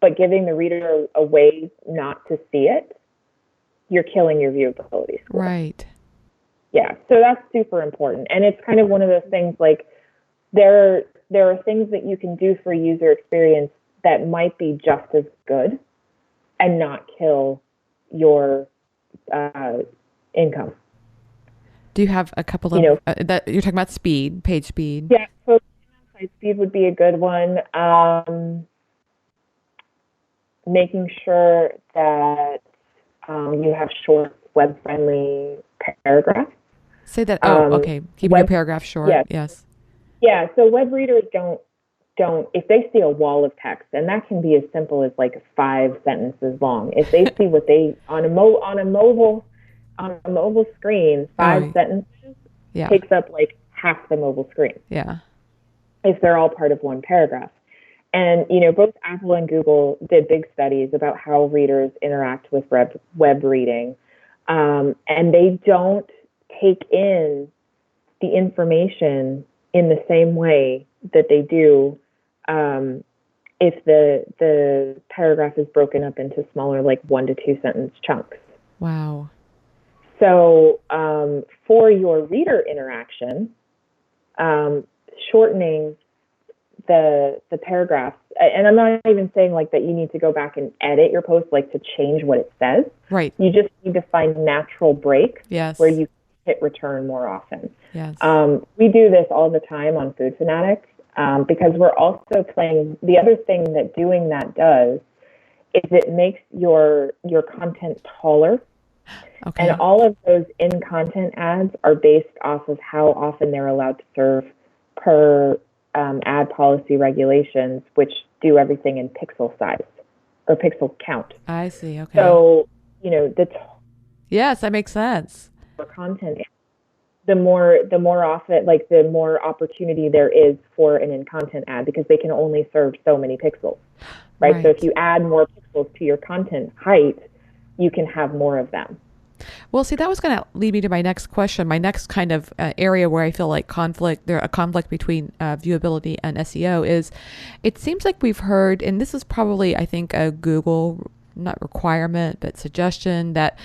S1: but giving the reader a way not to see it, you're killing your viewability score.
S2: Right.
S1: Yeah. So that's super important. And it's kind of one of those things like there are things that you can do for user experience that might be just as good and not kill your income.
S2: Do you have a couple of, that you're talking about speed, page speed?
S1: Yeah, so site speed would be a good one. Making sure that you have short, web-friendly paragraphs.
S2: Say that. Okay. Keeping your paragraph short. Yes.
S1: Yeah. So web readers don't if they see a wall of text, and that can be as simple as like 5 sentences long. If they see what they on a mobile screen, 5 sentences takes up like half the mobile screen.
S2: Yeah.
S1: If they're all part of one paragraph. And, both Apple and Google did big studies about how readers interact with web reading. And they don't take in the information in the same way that they do if the paragraph is broken up into smaller, like 1 to 2 sentence chunks.
S2: Wow.
S1: So for your reader interaction, shortening the paragraphs, and I'm not even saying like that you need to go back and edit your post like to change what it says.
S2: Right.
S1: You just need to find natural breaks where you hit return more often.
S2: Yes.
S1: We do this all the time on Food Fanatics because we're also playing. The other thing that doing that does is it makes your content taller. Okay. And all of those in-content ads are based off of how often they're allowed to serve per ad policy regulations, which do everything in pixel size or pixel count.
S2: I see. Okay.
S1: So,
S2: yes, that makes sense.
S1: For content, the more often, like the more opportunity there is for an in-content ad because they can only serve so many pixels, right? So if you add more pixels to your content height, you can have more of them.
S2: Well, see, that was going to lead me to my next question. My next kind of area where I feel like a conflict between viewability and SEO is, it seems like we've heard, and this is probably, I think, a Google, not requirement, but suggestion that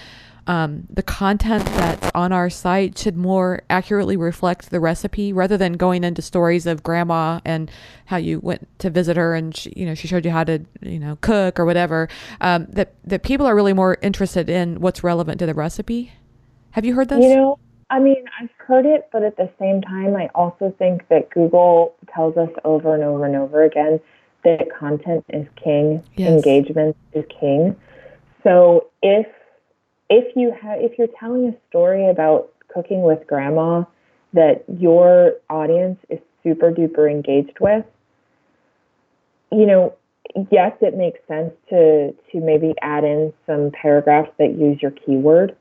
S2: the content that's on our site should more accurately reflect the recipe rather than going into stories of grandma and how you went to visit her and she showed you how to, cook or whatever, that people are really more interested in what's relevant to the recipe. Have you heard this?
S1: I've heard it, but at the same time, I also think that Google tells us over and over and over again that content is king, engagement is king. So if you're telling a story about cooking with grandma that your audience is super duper engaged with, yes, it makes sense to maybe add in some paragraphs that use your keyword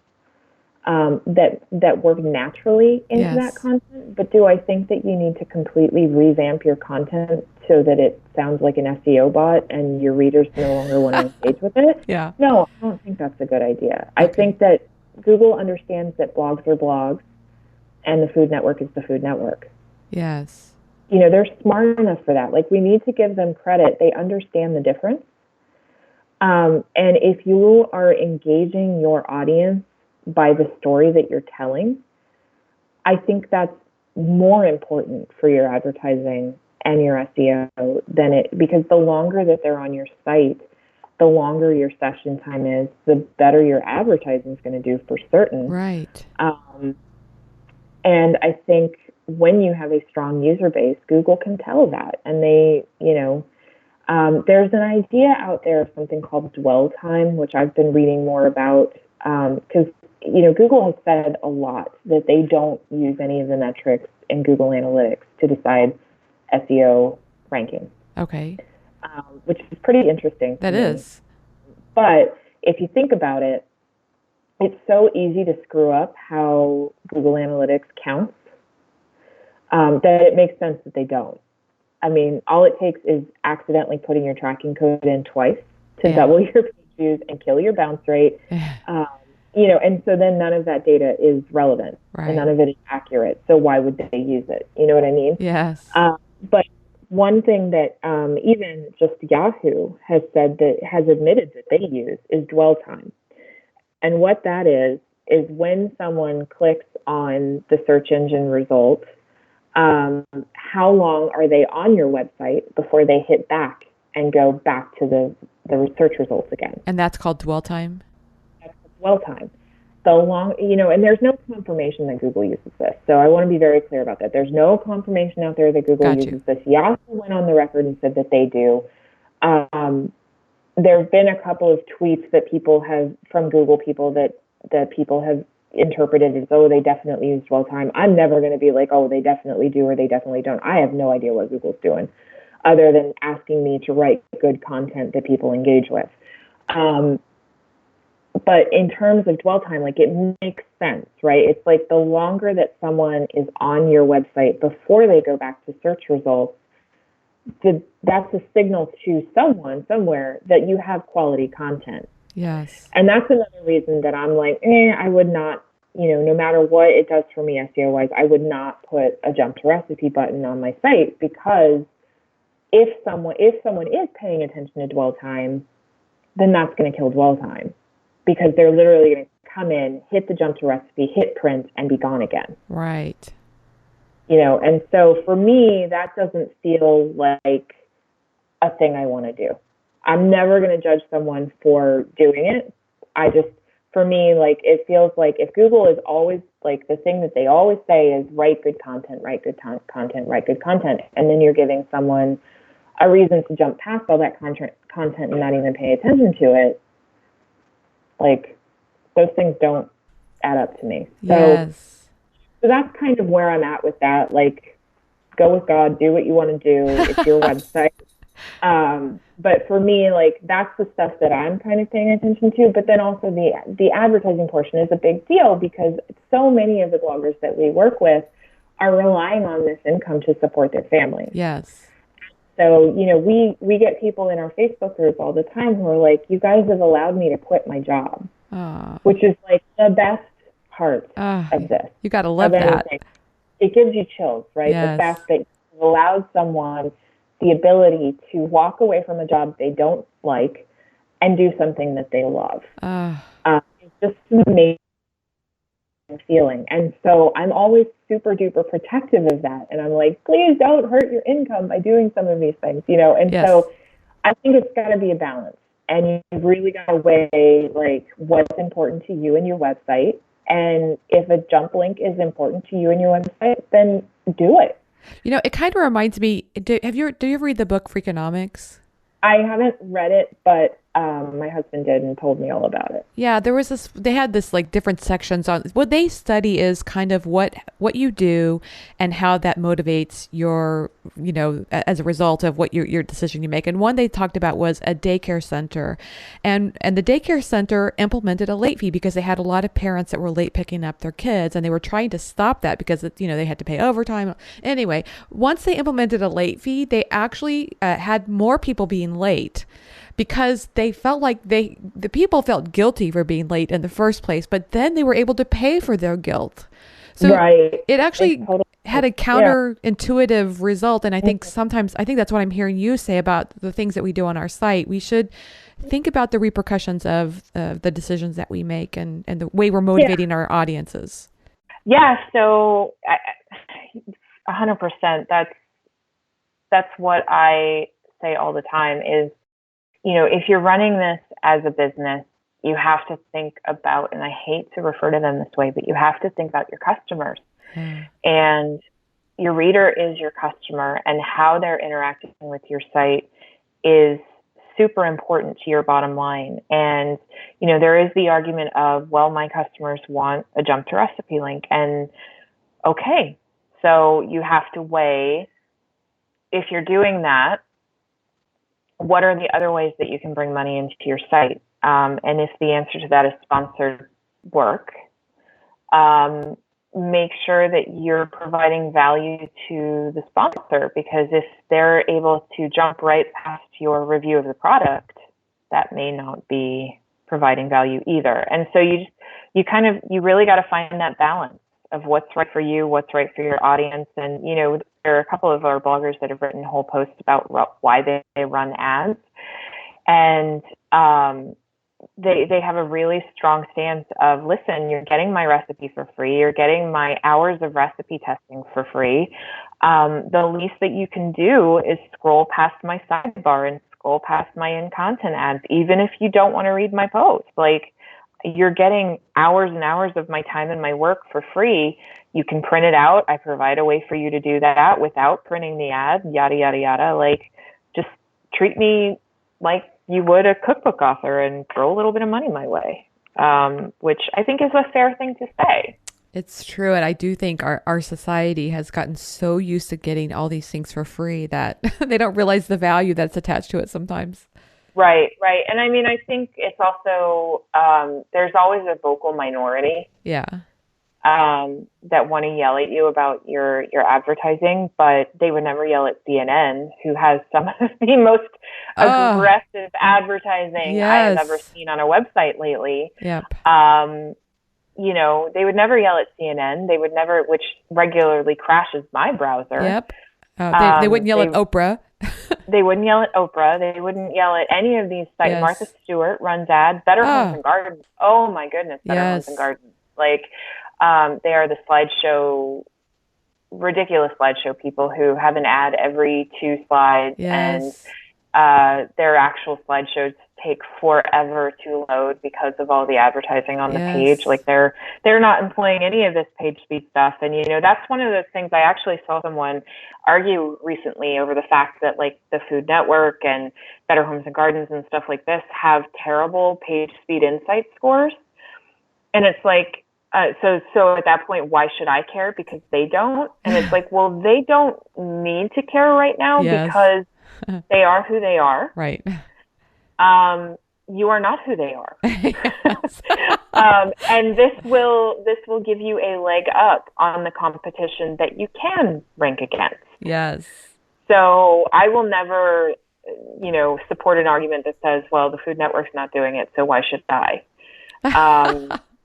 S1: that work naturally into that content. But do I think that you need to completely revamp your content so that it sounds like an SEO bot and your readers no longer want to engage with it?
S2: Yeah.
S1: No, I don't think that's a good idea. Okay. I think that Google understands that blogs are blogs and the Food Network is the Food Network.
S2: Yes.
S1: They're smart enough for that. Like, we need to give them credit. They understand the difference. And if you are engaging your audience by the story that you're telling, I think that's more important for your advertising and your SEO because the longer that they're on your site, the longer your session time is, the better your advertising is going to do for certain.
S2: Right.
S1: And I think when you have a strong user base, Google can tell that. And they, there's an idea out there of something called dwell time, which I've been reading more about because, Google has said a lot that they don't use any of the metrics in Google Analytics to decide SEO ranking.
S2: Okay.
S1: Which is pretty interesting.
S2: That is.
S1: But if you think about it, it's so easy to screw up how Google Analytics counts that it makes sense that they don't. I mean, all it takes is accidentally putting your tracking code in twice to double your page views and kill your bounce rate. And so then none of that data is relevant and none of it is accurate. So why would they use it? You know what I mean?
S2: Yes.
S1: But one thing that even just Yahoo has admitted that they use is dwell time. And what that is when someone clicks on the search engine results, how long are they on your website before they hit back and go back to the search results again?
S2: And that's called dwell time?
S1: That's dwell time. So long, and there's no confirmation that Google uses this. So I want to be very clear about that. There's no confirmation out there that Google uses this. Yahoo went on the record and said that they do. There have been a couple of tweets that people have, from Google people, that people have interpreted as, oh, they definitely use dwell time. I'm never going to be like, oh, they definitely do or they definitely don't. I have no idea what Google's doing other than asking me to write good content that people engage with. But in terms of dwell time, like, it makes sense, right? It's like the longer that someone is on your website before they go back to search results, that's a signal to someone somewhere that you have quality content.
S2: Yes.
S1: And that's another reason that I'm like, I would not, no matter what it does for me SEO-wise, I would not put a jump to recipe button on my site, because if someone is paying attention to dwell time, then that's going to kill dwell time, because they're literally going to come in, hit the jump to recipe, hit print, and be gone again.
S2: Right.
S1: And so for me, that doesn't feel like a thing I want to do. I'm never going to judge someone for doing it. For me, like, it feels like if Google is always, like, the thing that they always say is write good content, write good content, write good content, and then you're giving someone a reason to jump past all that content and not even pay attention to it, like, those things don't add up to me. So that's kind of where I'm at with that. Like, go with God, do what you want to do. It's your website. But for me, like, that's the stuff that I'm kind of paying attention to. But then also the advertising portion is a big deal, because so many of the bloggers that we work with are relying on this income to support their families.
S2: Yes.
S1: So, we get people in our Facebook group all the time who are like, you guys have allowed me to quit my job, which is like the best part of this.
S2: You got to love that.
S1: It gives you chills, right?
S2: Yes.
S1: The fact that you've allowed someone the ability to walk away from a job they don't like and do something that they love. It's just an amazing feeling. And so I'm always super duper protective of that. And I'm like, please don't hurt your income by doing some of these things, And so I think it's got to be a balance. And you've really got to weigh, like, what's important to you and your website. And if a jump link is important to you and your website, then do it.
S2: It kind of reminds me, do you ever read the book Freakonomics?
S1: I haven't read it, but my husband did and told me all about it.
S2: Yeah, they had this, like, different sections on what they study is kind of what you do and how that motivates your, as a result of what your decision you make. And one they talked about was a daycare center, and the daycare center implemented a late fee because they had a lot of parents that were late picking up their kids, and they were trying to stop that because they had to pay overtime. Anyway, once they implemented a late fee, they actually had more people being late, because they felt like the people felt guilty for being late in the first place, but then they were able to pay for their guilt. So it actually had a counterintuitive result. And I think that's what I'm hearing you say about the things that we do on our site. We should think about the repercussions of the decisions that we make and the way we're motivating our audiences.
S1: Yeah. So 100%. That's what I say all the time is, if you're running this as a business, you have to think about, and I hate to refer to them this way, but you have to think about your customers. And your reader is your customer, and how they're interacting with your site is super important to your bottom line. And, there is the argument of, well, my customers want a jump to recipe link. And okay, So you have to weigh, if you're doing that, what are the other ways that you can bring money into your site? And if the answer to that is sponsored work, make sure that you're providing value to the sponsor, because if they're able to jump right past your review of the product, that may not be providing value either. And so you really got to find that balance of what's right for you, what's right for your audience. And, there are a couple of our bloggers that have written whole posts about why they run ads. And they have a really strong stance of, listen, you're getting my recipe for free. You're getting my hours of recipe testing for free. The least that you can do is scroll past my sidebar and scroll past my in-content ads, even if you don't want to read my post. Like, you're getting hours and hours of my time and my work for free. You can print it out. I provide a way for you to do that without printing the ad, yada, yada, yada. Like, just treat me like you would a cookbook author and throw a little bit of money my way, which I think is a fair thing to say.
S2: It's true. And I do think our society has gotten so used to getting all these things for free that they don't realize the value that's attached to it sometimes.
S1: Right. And I mean, I think it's also, there's always a vocal minority.
S2: Yeah.
S1: That want to yell at you about your advertising, but they would never yell at CNN, who has some of the most aggressive advertising I've ever seen on a website lately.
S2: Yep.
S1: They would never yell at CNN. They would never, which regularly crashes my browser.
S2: Yep. They wouldn't yell at Oprah.
S1: They wouldn't yell at Oprah. They wouldn't yell at any of these sites. Yes. Martha Stewart runs ads. Better Homes and Gardens. Oh my goodness. Better Homes and Gardens. Like, they are the ridiculous slideshow people who have an ad every 2 slides.
S2: Yes.
S1: And their actual slideshows take forever to load because of all the advertising on the page. Like, they're not employing any of this page speed stuff. And, that's one of the things I actually saw someone argue recently over the fact that, like, the Food Network and Better Homes and Gardens and stuff like this have terrible page speed insight scores. And it's like, so at that point, why should I care? Because they don't. And it's like, well, they don't need to care right now because they are who they are.
S2: Right.
S1: You are not who they are. And this will give you a leg up on the competition that you can rank against. Yes. So I will never, support an argument that says, well, the Food Network's not doing it, so why should I?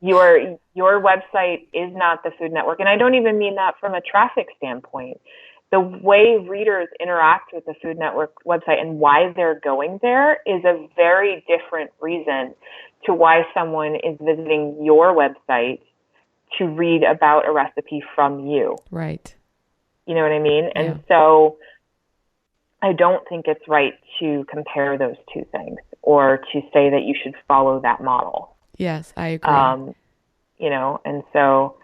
S1: Your website is not the Food Network. And I don't even mean that from a traffic standpoint. The way readers interact with the Food Network website and why they're going there is a very different reason to why someone is visiting your website to read about a recipe from you.
S2: Right.
S1: You know what I mean? Yeah. And so I don't think it's right to compare those two things or to say that you should follow that model.
S2: Yes, I agree.
S1: And so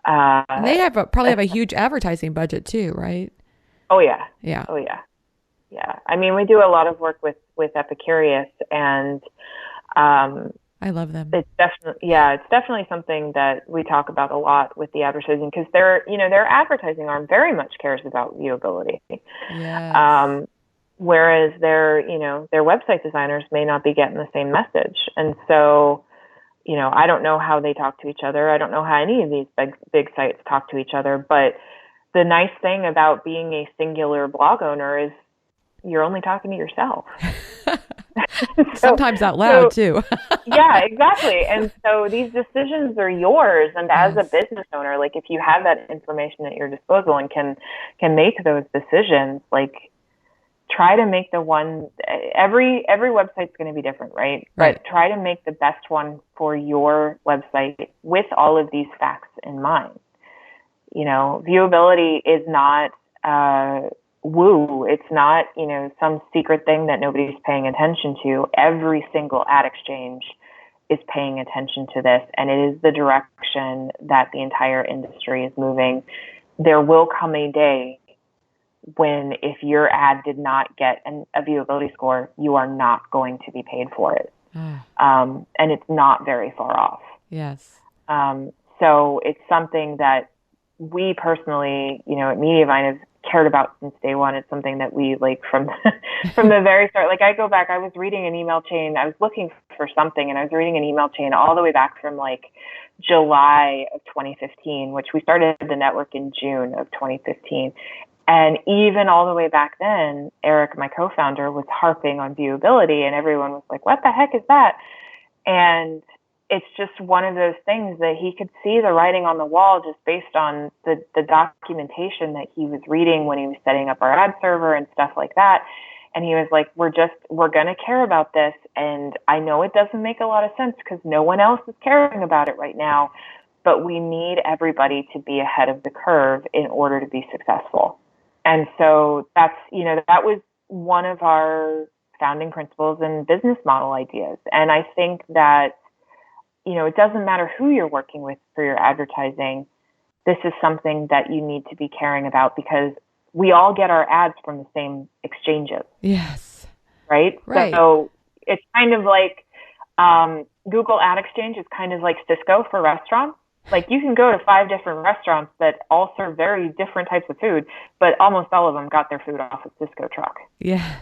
S2: and they probably have a huge advertising budget too, right?
S1: Oh yeah.
S2: Yeah.
S1: Oh yeah. Yeah. I mean, we do a lot of work with Epicurious, and
S2: I love them.
S1: It's definitely something that we talk about a lot with the advertising, because their advertising arm very much cares about viewability.
S2: Yes.
S1: Whereas their website designers may not be getting the same message. And so, I don't know how they talk to each other. I don't know how any of these big sites talk to each other. But the nice thing about being a singular blog owner is you're only talking to yourself.
S2: Sometimes out loud too.
S1: Yeah, exactly. And so these decisions are yours. And as a business owner, like, if you have that information at your disposal and can make those decisions, like, try to make the one, every website's going to be different, right? But try to make the best one for your website with all of these facts in mind. Viewability is not woo. It's not, some secret thing that nobody's paying attention to. Every single ad exchange is paying attention to this, and it is the direction that the entire industry is moving. There will come a day when, if your ad did not get a viewability score, you are not going to be paid for it. And it's not very far off.
S2: Yes.
S1: So it's something that we personally, at Mediavine have cared about since day one. It's something that we like from from the very start. Like I go back, I was reading an email chain. I was looking for something, and I was reading an email chain all the way back from like July of 2015, which we started the network in June of 2015. And even all the way back then, Eric, my co-founder, was harping on viewability, and everyone was like, "What the heck is that?" And it's just one of those things that he could see the writing on the wall just based on the documentation that he was reading when he was setting up our ad server and stuff like that. And he was like, we're going to care about this. And I know it doesn't make a lot of sense because no one else is caring about it right now, but we need everybody to be ahead of the curve in order to be successful. And so that was one of our founding principles and business model ideas. And I think that, it doesn't matter who you're working with for your advertising. This is something that you need to be caring about because we all get our ads from the same exchanges.
S2: Yes.
S1: Right?
S2: Right.
S1: So it's kind of like Google Ad Exchange is kind of like Cisco for restaurants. Like you can go to 5 different restaurants that all serve very different types of food, but almost all of them got their food off a Cisco truck.
S2: Yes.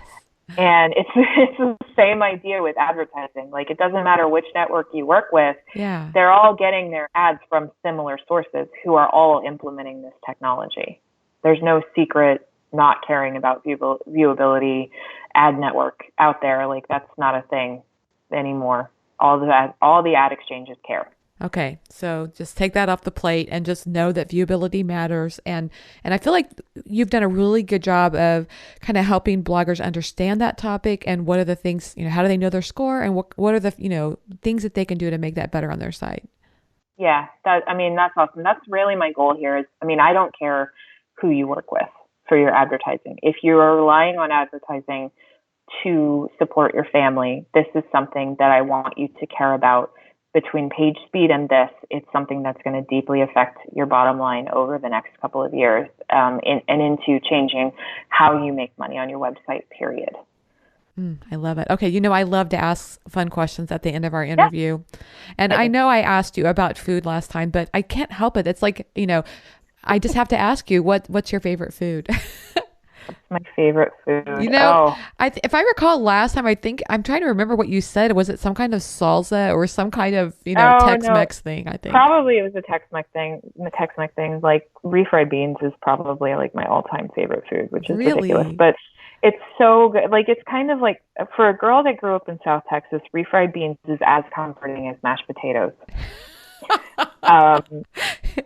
S1: And it's the same idea with advertising. Like it doesn't matter which network you work with.
S2: Yeah.
S1: They're all getting their ads from similar sources who are all implementing this technology. There's no secret not caring about viewability ad network out there. Like that's not a thing anymore. All the ad exchanges care.
S2: Okay, so just take that off the plate and just know that viewability matters. And I feel like you've done a really good job of kind of helping bloggers understand that topic and what are the things, how do they know their score and what are the, things that they can do to make that better on their site.
S1: Yeah, that's awesome. That's really my goal here I don't care who you work with for your advertising. If you are relying on advertising to support your family, this is something that I want you to care about. Between page speed and this, it's something that's going to deeply affect your bottom line over the next couple of years and into changing how you make money on your website, period.
S2: I love it. Okay, I love to ask fun questions at the end of our interview. Yeah. And I know I asked you about food last time, but I can't help it. It's like, I just have to ask you, what's your favorite food?
S1: My favorite food.
S2: If I recall last time, I'm trying to remember what you said. Was it some kind of salsa or some kind of, Tex-Mex thing? I think
S1: probably it was a Tex-Mex thing. Like refried beans is probably like my all-time favorite food, which is ridiculous, but it's so good. Like it's kind of like for a girl that grew up in South Texas, refried beans is as comforting as mashed potatoes.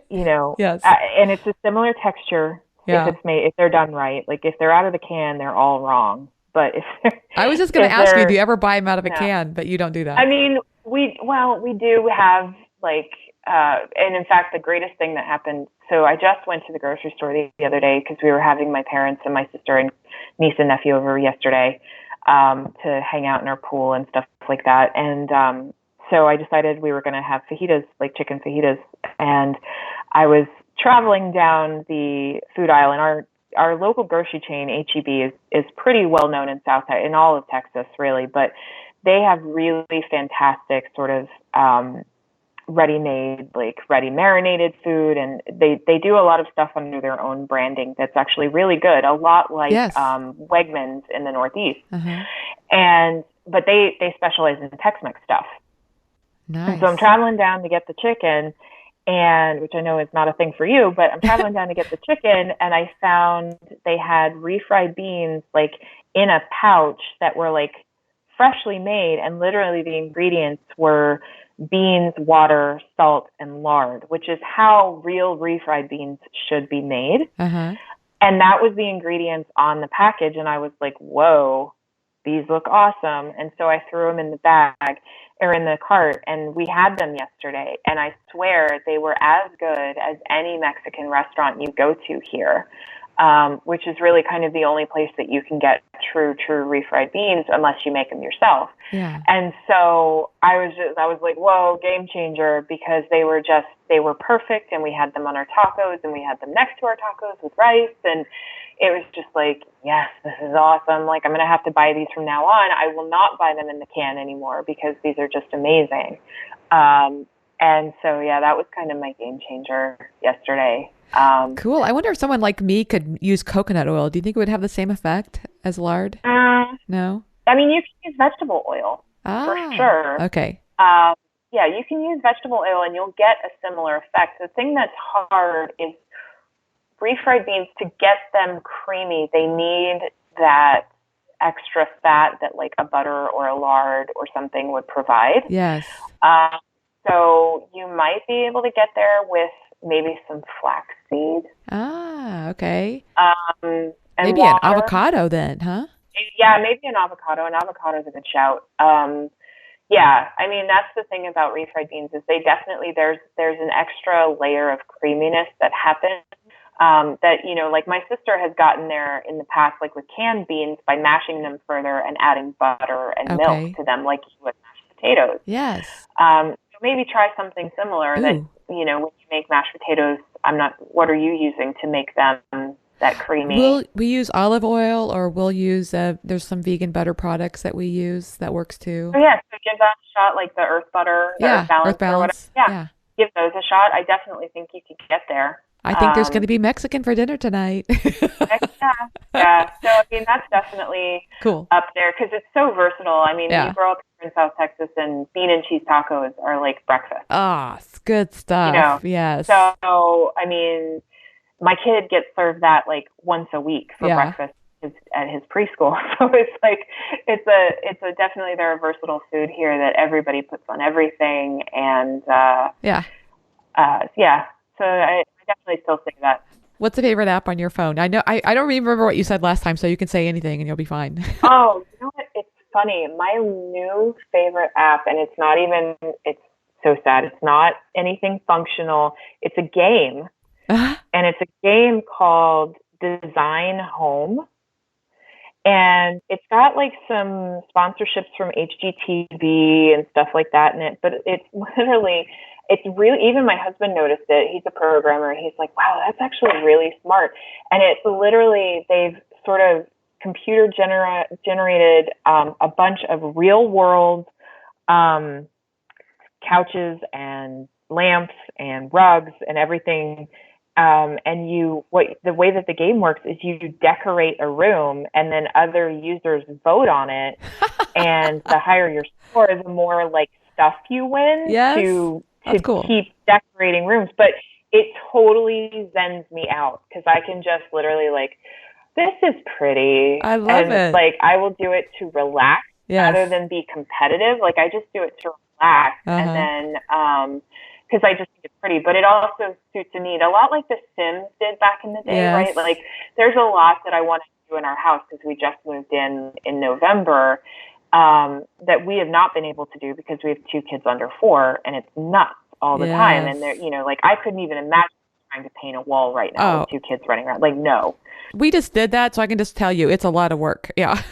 S2: Yes,
S1: and it's a similar texture. Yeah. If they're done right, like if they're out of the can, they're all wrong. But
S2: I was just going to ask you, do you ever buy them out of a can? But you don't do that.
S1: I mean, we do have and in fact, the greatest thing that happened. So I just went to the grocery store the other day because we were having my parents and my sister and niece and nephew over yesterday to hang out in our pool and stuff like that. And so I decided we were going to have fajitas, like chicken fajitas, and I was traveling down the food aisle, and our local grocery chain, H-E-B, is pretty well known in in all of Texas, really. But they have really fantastic sort of ready-made, like ready marinated food, and they do a lot of stuff under their own branding that's actually really good. A lot like Wegmans in the Northeast, but they specialize in Tex-Mex stuff.
S2: Nice.
S1: And so I'm traveling down to get the chicken. And which I know is not a thing for you, but I'm traveling down to get the chicken, and I found they had refried beans like in a pouch that were like freshly made, and literally the ingredients were beans, water, salt, and lard, which is how real refried beans should be made.
S2: Uh-huh.
S1: And that was the ingredients on the package, and I was like, whoa, these look awesome. And so I threw them in the bag or in the cart, and we had them yesterday. And I swear they were as good as any Mexican restaurant you go to here, which is really kind of the only place that you can get true refried beans unless you make them yourself.
S2: Yeah.
S1: And so I was like, whoa, game changer, because they were perfect, and we had them on our tacos, and we had them next to our tacos with rice, and it was just like, yes, this is awesome. Like, I'm going to have to buy these from now on. I will not buy them in the can anymore because these are just amazing. And so, yeah, that was kind of my game changer yesterday.
S2: Cool. I wonder if someone like me could use coconut oil. Do you think it would have the same effect as lard? No?
S1: I mean, you can use vegetable oil for sure.
S2: Okay.
S1: Yeah, you can use vegetable oil and you'll get a similar effect. The thing that's hard is refried beans, to get them creamy, they need that extra fat that like a butter or a lard or something would provide.
S2: Yes.
S1: So you might be able to get there with maybe some flaxseed.
S2: Okay.
S1: And
S2: maybe
S1: water.
S2: An avocado then, huh?
S1: Yeah, maybe an avocado. An avocado is a good shout. Yeah, I mean, that's the thing about refried beans is they definitely, there's an extra layer of creaminess that happens. That, you know, like my sister has gotten there in the past, like with canned beans, by mashing them further and adding butter and milk to them, like you would mashed potatoes.
S2: Yes.
S1: So maybe try something similar. That, you know, when you make mashed potatoes, what are you using to make them that creamy?
S2: We use olive oil, or we'll use, there's some vegan butter products that we use that works too.
S1: Oh, yeah. So give that a shot, like the Earth Butter, Earth Balance, or whatever. Yeah. Give those a shot. I definitely think you could get there.
S2: I think there's going to be Mexican for dinner tonight.
S1: Yeah. So, I mean, that's definitely
S2: cool
S1: up there because it's so versatile. I mean, you grow up in South Texas and bean and cheese tacos are like breakfast.
S2: It's good stuff. You know? Yes.
S1: So, I mean, my kid gets served that like once a week for breakfast at his preschool. So it's like, definitely, they're a versatile food here that everybody puts on everything. And, so I definitely still say that.
S2: What's the favorite app on your phone? I know I don't remember what you said last time, so you can say anything and you'll be fine.
S1: Oh, you know what? It's funny. My new favorite app, and it's so sad. It's not anything functional. It's a game. And it's a game called Design Home. And it's got like some sponsorships from HGTV and stuff like that in it. But it's really, even my husband noticed it. He's a programmer. He's like, wow, that's actually really smart. And it's literally, they've sort of computer generated a bunch of real world couches and lamps and rugs and everything. And the way that the game works is you decorate a room and then other users vote on it. And the higher your score, the more like stuff you win to keep decorating rooms. But it totally zens me out because I can just literally like, this is pretty.
S2: I love it.
S1: Like I will do it to relax rather than be competitive. Like I just do it to relax. And then, because I just think it's pretty, but it also suits a need. A lot like The Sims did back in the day, right? Like there's a lot that I want to do in our house because we just moved in November that we have not been able to do because we have 2 kids under 4 and it's nuts all the time. And they're, you know, like I couldn't even imagine trying to paint a wall right now with 2 kids running around. Like, no.
S2: We just did that. So I can just tell you it's a lot of work. Yeah.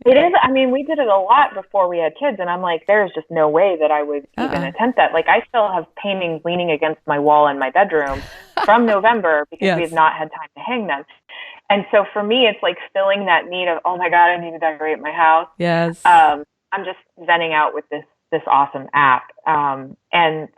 S1: It is. I mean, we did it a lot before we had kids, and I'm like, there's just no way that I would even attempt that. Like, I still have paintings leaning against my wall in my bedroom from November because we have not had time to hang them. And so for me, it's like filling that need of, oh my God, I need to decorate my house.
S2: Yes.
S1: I'm just zenning out with this awesome app. And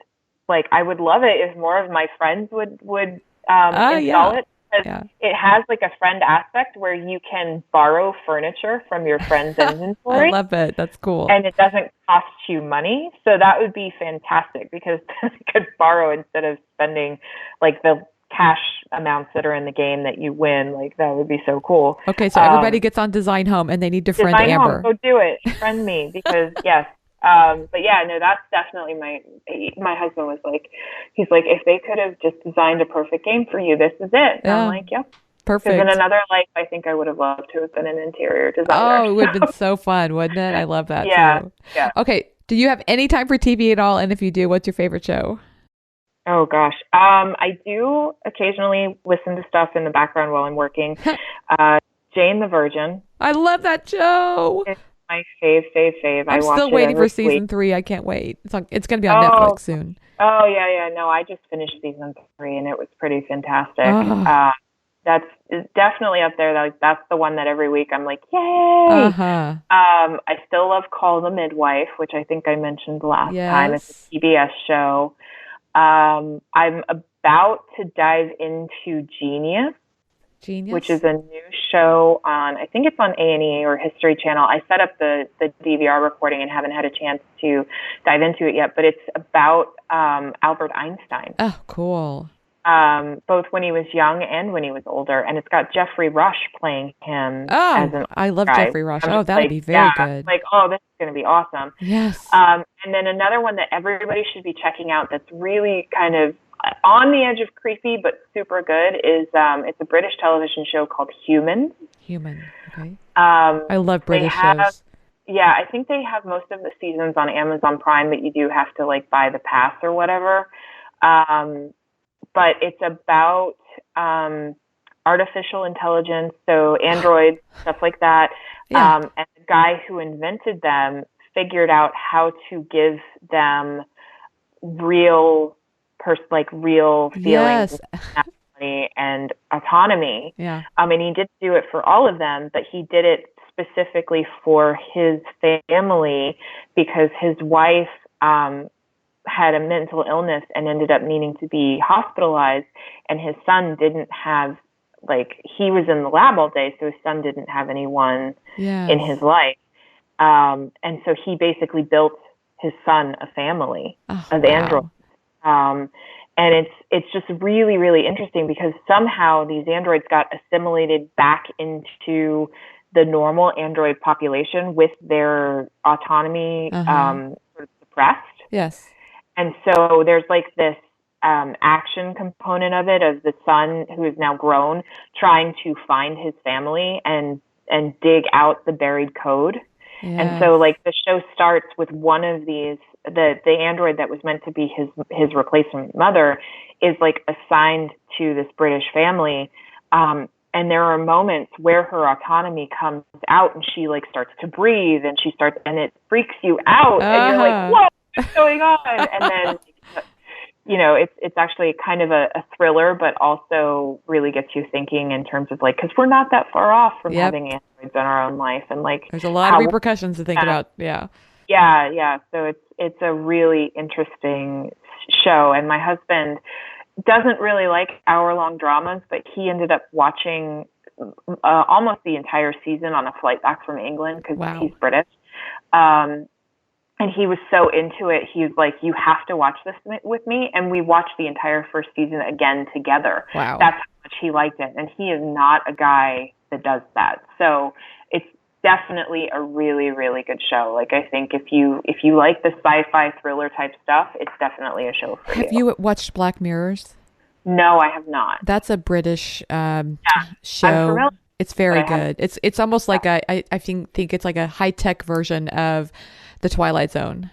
S1: like, I would love it if more of my friends would install it. It has like a friend aspect where you can borrow furniture from your friend's inventory.
S2: I love it. That's cool.
S1: And it doesn't cost you money. So that would be fantastic because I could borrow instead of spending like the cash amounts that are in the game that you win. Like that would be so cool.
S2: Okay. So everybody gets on Design Home and they need to friend Amber.
S1: Go do it. Friend me because yes. But yeah, no, that's definitely my husband was like, he's like, if they could have just designed a perfect game for you, this is it. And I'm like, yep.
S2: Perfect.
S1: Because in another life, I think I would have loved to have been an interior designer.
S2: Oh, it would have been so fun, wouldn't it? I love that too.
S1: Yeah.
S2: Okay. Do you have any time for TV at all? And if you do, what's your favorite show?
S1: Oh gosh. I do occasionally listen to stuff in the background while I'm working. Jane the Virgin.
S2: I love that show.
S1: It's my fave.
S2: I'm still waiting for season 3. I can't wait. It's going to be on Netflix soon.
S1: Oh yeah. No, I just finished season 3 and it was pretty fantastic. that's definitely up there. Like that's the one that every week I'm like, yay. I still love Call the Midwife, which I think I mentioned last time. It's a PBS show. I'm about to dive into Genius, which is a new show on, I think it's on A&E or History Channel. I set up the DVR recording and haven't had a chance to dive into it yet, but it's about Albert Einstein.
S2: Oh, cool.
S1: Both when he was young and when he was older. And it's got Jeffrey Rush playing him.
S2: Oh, I love Jeffrey Rush. Oh, that would be very good.
S1: Like, oh, this is going to be awesome.
S2: Yes.
S1: And then another one that everybody should be checking out that's really kind of on the edge of creepy but super good is it's a British television show called Human.
S2: Okay. I love British shows.
S1: Yeah, I think they have most of the seasons on Amazon Prime, but you do have to like buy the pass or whatever. But it's about artificial intelligence, so androids, stuff like that. Yeah. And the guy who invented them figured out how to give them real feelings and autonomy. Yeah. And he did do it for all of them, but he did it specifically for his family because his wife had a mental illness and ended up needing to be hospitalized, and his son didn't have, like, he was in the lab all day, so his son didn't have anyone in his life. And so he basically built his son a family of androids. And it's just really, really interesting because somehow these androids got assimilated back into the normal android population with their autonomy sort of suppressed.
S2: Yes.
S1: And so there's like this action component of it, of the son who is now grown trying to find his family and dig out the buried code. Yes. And so like the show starts with one of these, the android that was meant to be his replacement mother is like assigned to this British family. And there are moments where her autonomy comes out and she like starts to breathe and and it freaks you out and you're like, whoa, what's going on? And then, it's actually kind of a thriller, but also really gets you thinking in terms of like, because we're not that far off from having androids in our own life. And like,
S2: there's a lot of repercussions to think about. Yeah.
S1: Yeah. So it's a really interesting show. And my husband doesn't really like hour-long dramas, but he ended up watching almost the entire season on a flight back from England because he's British. And he was so into it. He was like, you have to watch this with me. And we watched the entire first season again together. Wow. That's how much he liked it. And he is not a guy that does that. So it's definitely a really, really good show. Like, I think if you like the sci-fi thriller type stuff, it's definitely a show for you.
S2: Have you watched Black Mirrors?
S1: No, I have not.
S2: That's a British show. It's very good. It's almost like I think it's like a high-tech version of The Twilight Zone.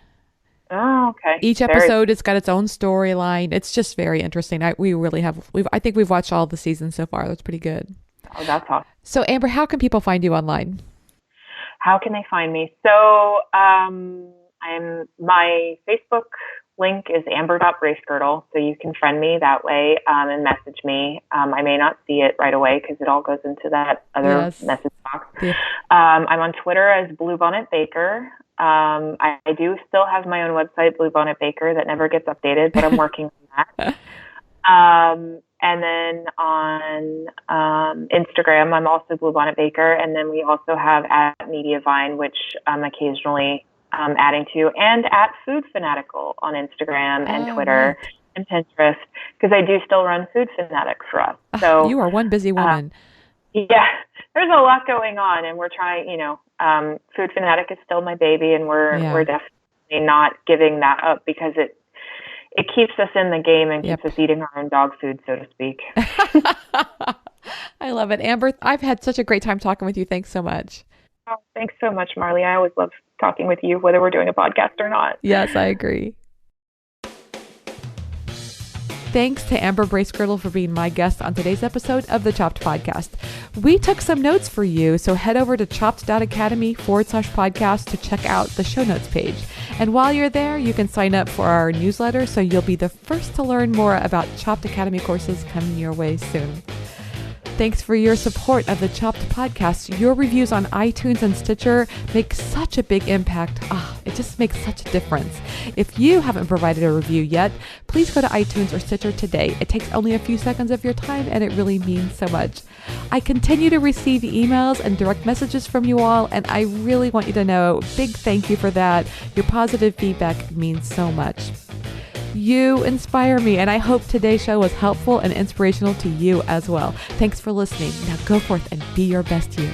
S1: Oh, okay.
S2: Each episode has got its own storyline. It's just very interesting. I think we've watched all the seasons so far. That's pretty good.
S1: Oh, that's awesome.
S2: So, Amber, how can people find you online?
S1: How can they find me? So, my Facebook link is amber.bracegirdle, so you can friend me that way and message me. I may not see it right away because it all goes into that other message box. Yeah. I'm on Twitter as Bluebonnet Baker. I do still have my own website, Bluebonnet Baker, that never gets updated, but I'm working on that. And then on Instagram, I'm also Bluebonnet Baker, and then we also have at Mediavine, which I'm occasionally adding to, and at Food Fanatical on Instagram and Twitter and Pinterest, because I do still run Food Fanatic for us. So
S2: you are one busy woman.
S1: Yeah, there's a lot going on, and we're trying. Food Fanatic is still my baby, and we're definitely not giving that up because it keeps us in the game and keeps us eating our own dog food, so to speak.
S2: I love it, Amber. I've had such a great time talking with you. Thanks so much.
S1: Oh, thanks so much, Marley. I always love talking with you, whether we're doing a podcast or not.
S2: Yes, I agree. Thanks to Amber Bracegirdle for being my guest on today's episode of the Chopped Podcast. We took some notes for you, so head over to chopped.academy/podcast to check out the show notes page. And while you're there, you can sign up for our newsletter so you'll be the first to learn more about Chopped Academy courses coming your way soon. Thanks for your support of the Chopped podcast. Your reviews on iTunes and Stitcher make such a big impact. It just makes such a difference. If you haven't provided a review yet, please go to iTunes or Stitcher today. It takes only a few seconds of your time and it really means so much. I continue to receive emails and direct messages from you all, and I really want you to know, big thank you for that. Your positive feedback means so much. You inspire me, and I hope today's show was helpful and inspirational to you as well. Thanks for listening. Now go forth and be your best you.